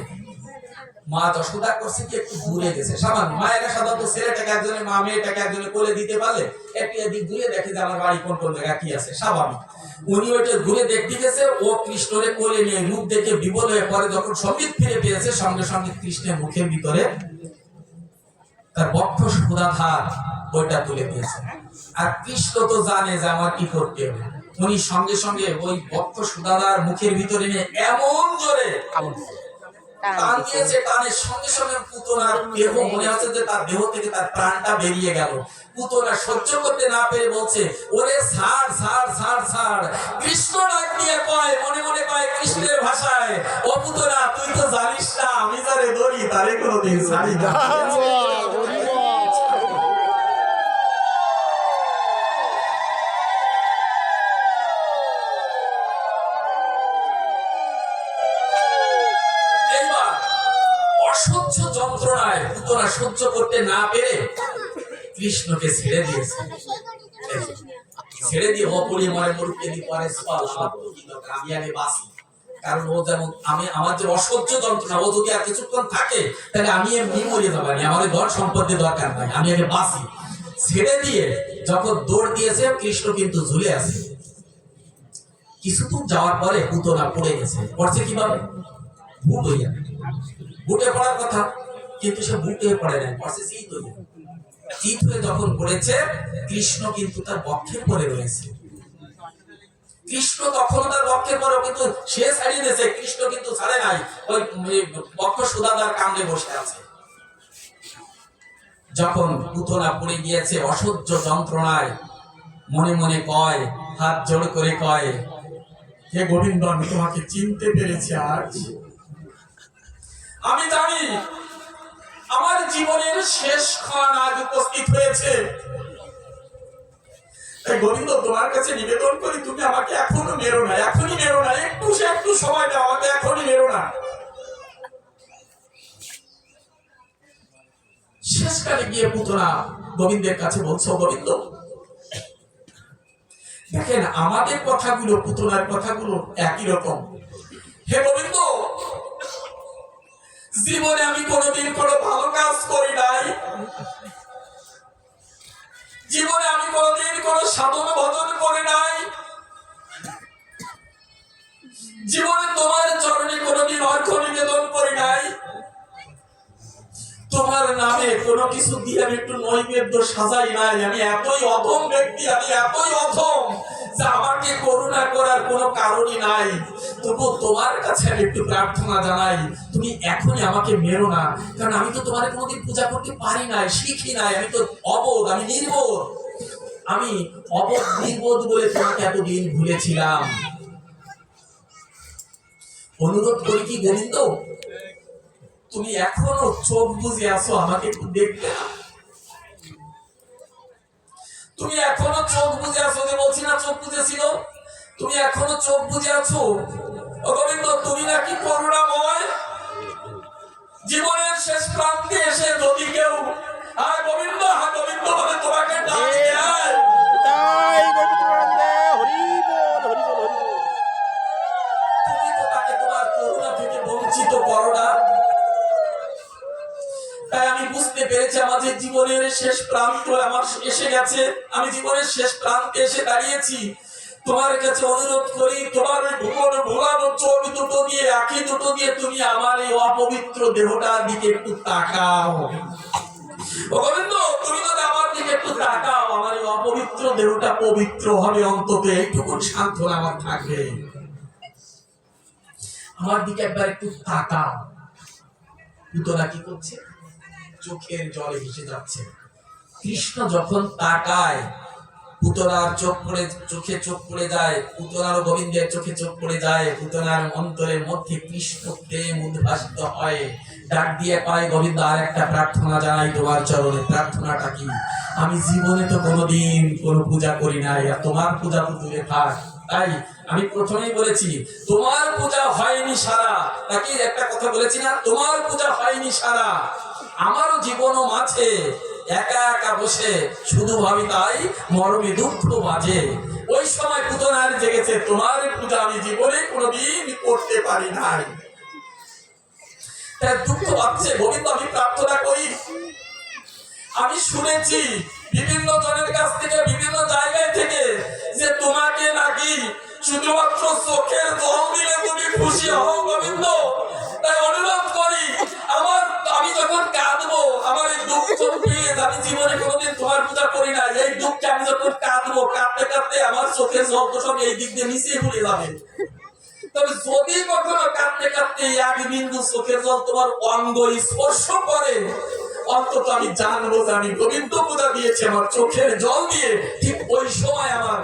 Speaker 3: মা যশোদা করছে কি একটু দূরে গেছে, সামান্য। মায়েরা সাধারণত ছেলেটাকে একজনের, মা মেয়েটাকে একজনে কোলে দিতে পারলে একটু এদিক ঘুরে দেখে যে আমার বাড়ি কোন কোন জায়গায় কি আছে, স্বাভাবিক। উনি ওইটা ঘুরে দেখতে গেছে, ও কৃষ্ণরে কোলে নিয়ে রূপ দেখে বিবল হয়ে পরে যখন সম্বিত ফিরে পেয়েছে, সঙ্গে সঙ্গে কৃষ্ণের মুখের ভিতরে তার বক্ষ সুধাধার ওইটা তুলে দিয়েছে। আর কৃষ্ণ তো জানে যে আমার কি করতে হবে, উনি সঙ্গে সঙ্গে ওই বক্ষ সুধাধার মুখের ভিতরে নিয়ে এমন জোরে টান দিয়েছে, টানের সঙ্গে সঙ্গে পুতনার দেহ মনে হচ্ছে যে তার দেহ থেকে তার প্রাণটা বেরিয়ে গেল। পুতনা সহ্য করতে না পেরে বলছে ওরে ছাড় ছাড় ছাড় ছাড়। কৃষ্ণ ডাক দিয়ে কয়, মনে মনে কয় কৃষ্ণের ভাষায়, ও পুতনা তুই তো জানিস না আমি যারে ধরি তারে কোনোদিন ছাড়ি না। অসহ্য যন্ত্রণায় পুতনা সহ্য করতে না পেরে কৃষ্ণকে ছেড়ে দিয়েছে, ছেড়ে দিয়ে অপরিময় মরুকে দিয়ে পরে আমি আগে বাঁচি, কারণ ও যেমন আমি, আমার যে অসহ্য যন্ত্রণা, ও যদি আর কিছুক্ষণ থাকে তাহলে আমি এমনি মরে যাবো, আমাদের ধন সম্পত্তির দরকার নাই, আমি আগে বাঁচি। ছেড়ে দিয়ে যখন দৌড় দিয়েছে, কৃষ্ণ কিন্তু ঝুলে আছে। কিছু দূর যাওয়ার পরে পুতনা পড়ে গেছে, পড়ছে কিভাবে, ভূত হইয়া, বুটে পড়ার কথা
Speaker 1: কিন্তু সে বুকে পড়ে নাই, পড়ছে চিত হয়ে। চিত হয়ে যখন পড়েছে, কৃষ্ণ কিন্তু তার বক্ষে পড়ে রয়েছে। কৃষ্ণ তখন তার বক্ষের পরে, কিন্তু সে ছাড়িয়ে দিয়েছে, কৃষ্ণ কিন্তু ছাড়ে নাই, ওই বক্ষ সুদাদার কামড়ে বসে আছে। যখন পুতনা পড়ে গিয়েছে অসহ্য যন্ত্রণায়, মনে মনে কয়, হাত জোড় করে কয়, হে গোবিন্দ, আমি তোমাকে চিনতে পেরেছি আজ। আমি জানি আমার জীবনের শেষ ক্ষণ আজ উপস্থিত হয়েছে। তাই গোবিন্দ, তোমার কাছে নিবেদন করি, তুমি আমাকে এখনো মেরো না, এখনই মেরো না, একটু সময় দাও আমাকে, এখনই মেরো না। শেষকালে গিয়ে পুতনা গোবিন্দের কাছে বলছো, গোবিন্দ দেখেন আমাদের কথাগুলো পুতনার কথাগুলো একই রকম। হে গোবিন্দ, জীবনে আমি কোনোদিন কোনো ভালো কাজ করি নাই, জীবনে আমি কোনোদিন কোনো সাধন ভজন করি নাই, জীবনে তোমার চরণে কোনোদিন অর্ঘ্য নিবেদন করি নাই, তোমার নামে কোনো কিছু দিয়ে আমি একটু নৈবেদ্য সাজাই নাই। আমি এতই অধম ব্যক্তি, আমি এতই অধম যে আমাকে করুণা করার কোনো কারণই নাই। তবু তোমার কাছে আমি একটু প্রার্থনা জানাই, তুমি এখনই আমাকে মেরো না, কারণ আমি তো তোমার কোনোদিন পূজা করতে পারি নাই, শিখি নাই, আমি তো অবোধ, আমি নির্বোধ, আমি অবোধ নির্বোধ বলে তোমাকে এতদিন ভুলেছিলাম। অনুরোধ করি কি গোবিন্দ, তুমি এখনো চোখ বুঝে আছো, আমাকে একটু দেখবে না? তুমি এখনো চোখ বুঝে আছো, যে বলছি না চোখ বুঝেছিল, তুমি এখনো চোখ বুঝে আছো। ও গোবিন্দ, তুমি নাকি করুণাময়, জীবনের শেষ প্রান্তে এসে যদি কেউ হ্যাঁ গোবিন্দ বলে তোমাকে ডাক দেয়,
Speaker 2: তাই গোবিন্দানন্দে হরি বল হরি বল হরি বল।
Speaker 1: তুমি তো তাকে তোমার করুণা থেকে বঞ্চিত করো না। তাই আমি বুঝতে পেরেছি আমাদের জীবনের শেষ প্রান্ত আমার এসে গেছে, আমি জীবনের শেষ প্রান্তে এসে দাঁড়িয়েছি। তোমার কাছে অনুরোধ করি, তোমার ওই ভুবন ভোলানো চোখ দুটো দিয়ে, আঁখি দুটো দিয়ে তুমি আমার এই অপবিত্র দেহটার দিকে একটু তাকাও। ও গোবিন্দ, তুমি যদি আমার দিকে একটু তাকাও, আমার এই অপবিত্র দেহটা পবিত্র হবে, অন্তত এইটুকু সান্ত্বনা আমার থাকবে। আমার দিকে একবার একটু তাকাও। পুতনা কি করছে? চোখের জলে ভেসে যাচ্ছে। কৃষ্ণ যখন তাকায়, পুতনার চোখে চোখ পড়ে যায়, পুতনার গোবিন্দের চোখে চোখ পড়ে যায়, পুতনার অন্তরের মধ্যে কৃষ্ণ প্রেম উদ্ভাসিত হয়। ডাক দিয়ে কয়, গোবিন্দ আর একটা প্রার্থনা জানাই তোমার চরণে। প্রার্থনাটা কি? আমি জীবনে তো কোনোদিন কোনো পূজা করি নাই, আর তোমার পূজা তো দূরে থাক। তাই আমি প্রথমেই বলেছি তোমার পূজা হয়নি সারা, নাকি একটা কথা বলেছি না, তোমার পূজা হয়নি সারা। আমারও জীবনও মাঝে একা একা বসে শুধু ভাবি, তাই মরমে দুঃখ বাজে। ওই সময় পুতনার জেগেছে, তোমার পূজা আমি জীবনে কোনোদিন করতে পারি নাই। তাই দুঃখ বাজছে। গোবিন্দ, আমি প্রার্থনা করি, আমি শুনেছি বিভিন্ন জনের কাছ থেকে, বিভিন্ন জায়গায় থেকে, যে তোমাকে নাকি শুধুমাত্র চোখের জল দিলে তুমি খুশি হও গোবিন্দ। তাই অনুরোধ করি, আমি যখন কাঁদবো, আমার এই দুঃখ পেয়ে, আমি জীবনে কোনোদিন তোমার পূজা করি না, এই দুঃখে আমি যখন কাঁদবো, কাঁদতে কাঁদতে আমার চোখের জল তো সব এই দিক দিয়ে নিচে ভুলে যাবে। তবে যদি কখনো কাঁদতে কাঁদতে এক বিন্দু চোখের জল তোমার অঙ্গ স্পর্শ করে, অন্তত আমি জানবো যে আমি গোবিন্দ পূজা দিয়েছি আমার চোখের জল দিয়ে। ঠিক ওই সময় আমার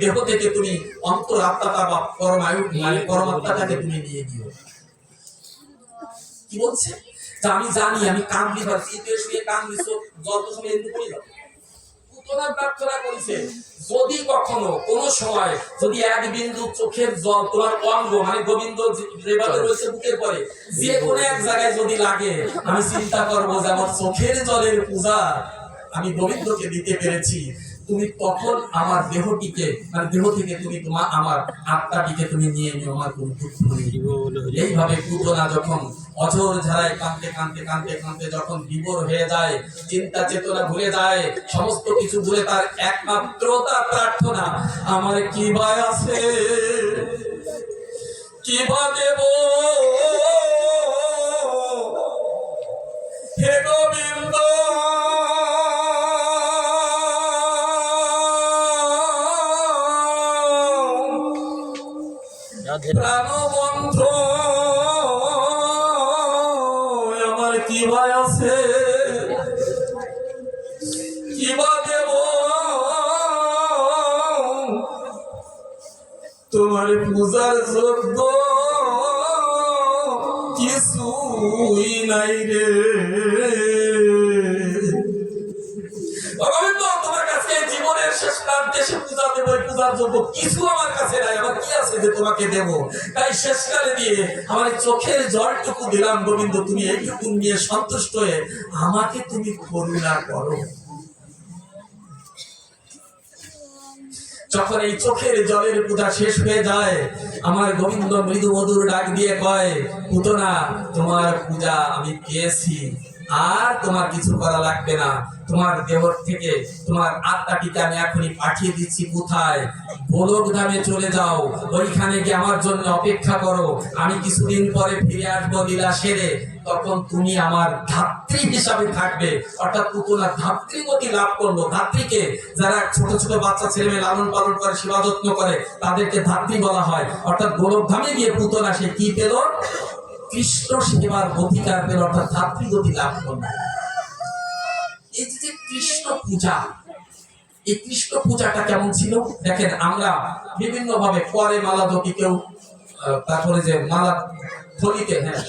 Speaker 1: দেহ থেকে তুমি অন্তরাত্মাটা বা পরমায়ু মানে পরমাত্মাটাকে তুমি নিয়ে দিও। কি বলছে? আমি জানি আমি কাঁদলি পারছি, শুয়ে কাঁদলি, জল তো সময় এমনি পড়ে যাবে। পুতনার প্রার্থনা করেছে, যদি কখনো কোন সময় যদি এক বিন্দু চোখের জল তোমার অঙ্গ মানে গোবিন্দ যেভাবে রয়েছে বুকের পরে, যে কোনো এক জায়গায় যদি লাগে, আমি চিন্তা করবো যে আমার চোখের জলের পূজা আমি গোবিন্দকে দিতে পেরেছি। তুমি তখন আমার দেহটিকে, মানে দেহ থেকে তুমি তোমার আমার আত্মাটিকে তুমি নিয়ে নিও, আমার কোনো দুঃখ নেই। এইভাবে পুতনা যখন অঝোর ঝাড়ায় কাঁদতে কাঁদতে কাঁদতে কাঁদতে যখন বিভোর হয়ে যায়, চিন্তা চেতনা ভুলে যায়, সমস্ত কিছু ভুলে তার একমাত্র তার প্রার্থনা, আমার কি ভয় আছে, কি বা দেব হে গোবিন্দ প্রাণবন্ধ আমার কি ভাই আছে, কি বা দেব তোমার পূজার যোগ্য কিছুই নাই রে গোবিন্দ। তোমার কাছে জীবনের শেষ প্রান্তে এসে পূজা দেবো, পূজার যোগ্য কিছু আমার কাছে নাই, আমার কি আছে যে তোমাকে দেব? তাই শেষকালে দিয়ে আমার চোখের জলটুকু দিলাম গোবিন্দ, তুমি এইটুকু নিয়ে সন্তুষ্ট হয়ে আমাকে তুমি করুণা করো। যখন এই চোখের জলের পূজা শেষ হয়ে যায়, আমার গোবিন্দ মৃদু মধুর ডাক দিয়ে কয়, পুতনা তোমার পূজা আমি পেয়েছি, আর তোমার কিছু করা লাগবে না। তোমার দেহ থেকে তোমার আত্মাটিকে আমি এখনই পাঠিয়ে দিচ্ছি। কোথায়? গোলক ধামে চলে যাও, ওইখানে গিয়ে আমার জন্য অপেক্ষা করো। আমি কিছুদিন পরে ফিরে আসবো লীলা সেরে, তখন তুমি আমার ধাত্রী হিসাবে থাকবে। অর্থাৎ পুতনা ধাত্রীগতি লাভ করলো। ধাত্রীকে যারা ছোট ছোট বাচ্চা ছেলে মেয়ে লালন পালন করে, সেবা যত্ন করে, তাদেরকে ধাত্রী বলা হয়। অর্থাৎ গোলক ধামে গিয়ে পুতনা সে কি পেল? কৃষ্ণ সেবার অধিকার পেল, অর্থাৎ ধাত্রীগতি লাভ করল। এই যে কৃষ্ণ পূজা, এই কৃষ্ণ পূজাটা কেমন ছিল দেখেন। আমরা বিভিন্ন ভাবে পরে মালা জপি, কেউ তারপরে যে মালা থলিতে, হ্যাঁ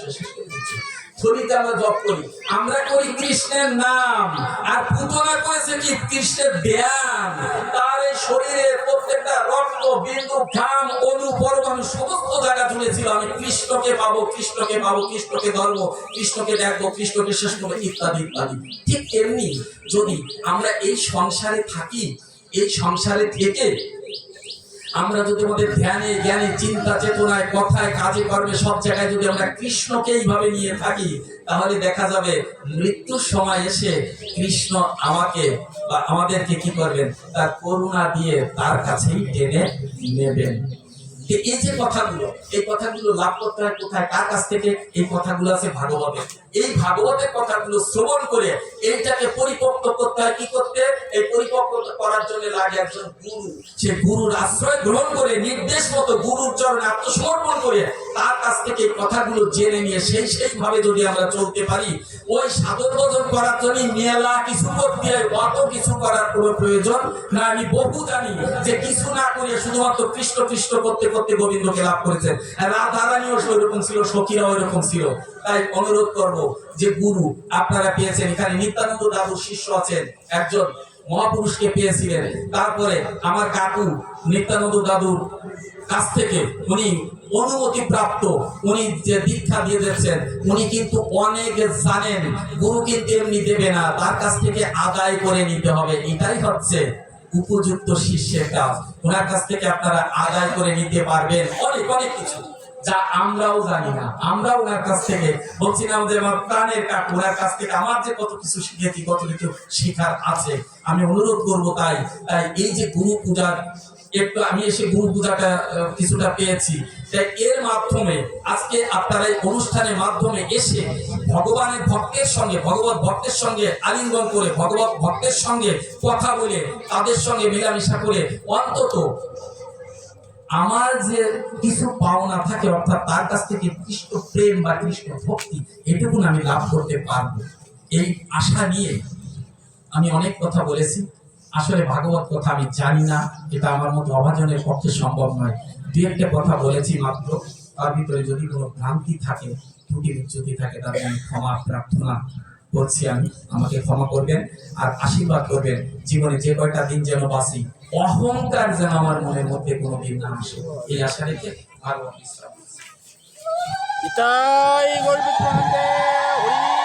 Speaker 1: থলিতে আমরা জপ করি, আমরা করি কৃষ্ণের নাম। আর পুতনা করেছে কি? কৃষ্ণের ধ্যান। তার এই শরীরের প্রত্যেকটা রক্ত বিন্দু, ঘাম, অণু, পরমাণু সমস্ত জায়গা জুড়ে ছিল আমি কৃষ্ণকে পাবো, কৃষ্ণকে পাবো, কৃষ্ণকে ধরবো, কৃষ্ণকে দেখবো, কৃষ্ণকে শেষ করবো, ইত্যাদি ইত্যাদি। ঠিক এমনি যদি আমরা এই সংসারে থাকি, এই সংসারে থেকে আমরা যদি আমাদের ধ্যানে জ্ঞানে চিন্তা চেতনায় কথায় কাজে কর্মে সব জায়গায় যদি আমরা কৃষ্ণকে এইভাবে নিয়ে থাকি, তাহলে দেখা যাবে মৃত্যুর সময় এসে কৃষ্ণ আমাকে বা আমাদেরকে কি করবেন? তার করুণা দিয়ে তার কাছেই টেনে নেবেন। এই যে কথাগুলো, এই কথাগুলো লাভ করতে হয় কোথায়? কার কাছ থেকে? এই কথাগুলো আছে ভাগবতে। এই ভাগবতের কথাগুলো শ্রবণ করে এইটাকে পরিপক্ক করতে হয়। কি করতে? এই পরিপক্ক করার জন্য লাগে একজন গুরু। সে গুরুর আশ্রয় গ্রহণ করে নির্দেশ মতো গুরুর চরণে আত্মসমর্পণ করে তার কাছ থেকে এই কথাগুলো জেনে নিয়ে সেইভাবে যদি আমরা চলতে পারি, ওই সাধন ভজন করার জন্য মেলা কিছু করতে হয়, অত কিছু করার কোনো প্রয়োজন না। আমি বহু জানি যে কিছু না করে শুধুমাত্র কৃষ্ণ কৃষ্ণ করতে করতে গোবিন্দকে লাভ করেছেন। রাধারানীও ওইরকম ছিল, সখীরা ওইরকম ছিল। তাই অনুরোধ করব যে গুরু আপনারা পেয়েছেন, এখানে নিত্যানন্দ দাদুর শিষ্য আছেন, একজন মহাপুরুষকে পেয়েছিলেন। তারপরে আমার কাকু নিত্যানন্দ দাদুর কাছ থেকে উনি অনুমতি প্রাপ্ত, উনি যে দীক্ষা দিয়ে দিচ্ছেন, উনি কিন্তু অনেক জানেন। গুরু কিন্তু এমনি দেবে না, তার কাছ থেকে আদায় করে নিতে হবে। এটাই হচ্ছে উপযুক্ত শিষ্যের কাজ। ওনার কাছ থেকে আপনারা আদায় করে নিতে পারবেন অনেক অনেক কিছু, যা আমরাও জানি না। আমরা ওনার কাছ থেকে বলছিলাম যে আমার প্রাণের কাকু, ওনার কাছ থেকে আমার যে কত কিছু শিখেছি, কত কিছু শিখার আছে, আমি অনুরোধ করব। তাই এই যে গুরু পূজার একটু আমি এসে গুরু পূজাটা কিছুটা পেয়েছি, তাই এর মাধ্যমে আজকে আপনারা এই অনুষ্ঠানের মাধ্যমে এসে ভগবানের ভক্তের সঙ্গে, ভগবত ভক্তের সঙ্গে আলিঙ্গন করে, ভগবত ভক্তের সঙ্গে কথা বলে, তাদের সঙ্গে মেলামেশা করে অন্তত আমার যে কিছু পাওনা থাকে, অর্থাৎ তার কাছ থেকে কৃষ্ণ প্রেম বা কৃষ্ণ ভক্তি, এটুকু আমি লাভ করতে পারবো, এই আশা নিয়ে আমি অনেক কথা বলেছি। আসলে ভাগবত কথা আমি জানি না, এটা আমার মতো অভাজনের পক্ষে সম্ভব নয়। দু একটা কথা বলেছি মাত্র, তার ভিতরে যদি কোনো ভ্রান্তি থাকে, ত্রুটি বিচ্যুতি থাকে, তার আমি ক্ষমা প্রার্থনা করছি। আমাকে ক্ষমা করবেন আর আশীর্বাদ করবেন। জীবনে যে কয়টা দিন যেন বাঁচি, অহংকার যেন আমার মনের মধ্যে কোনোদিন না আসে, এই আশা রেখে ভাগবত বিশ্রাম।
Speaker 2: ইতাই গর্বিত হরি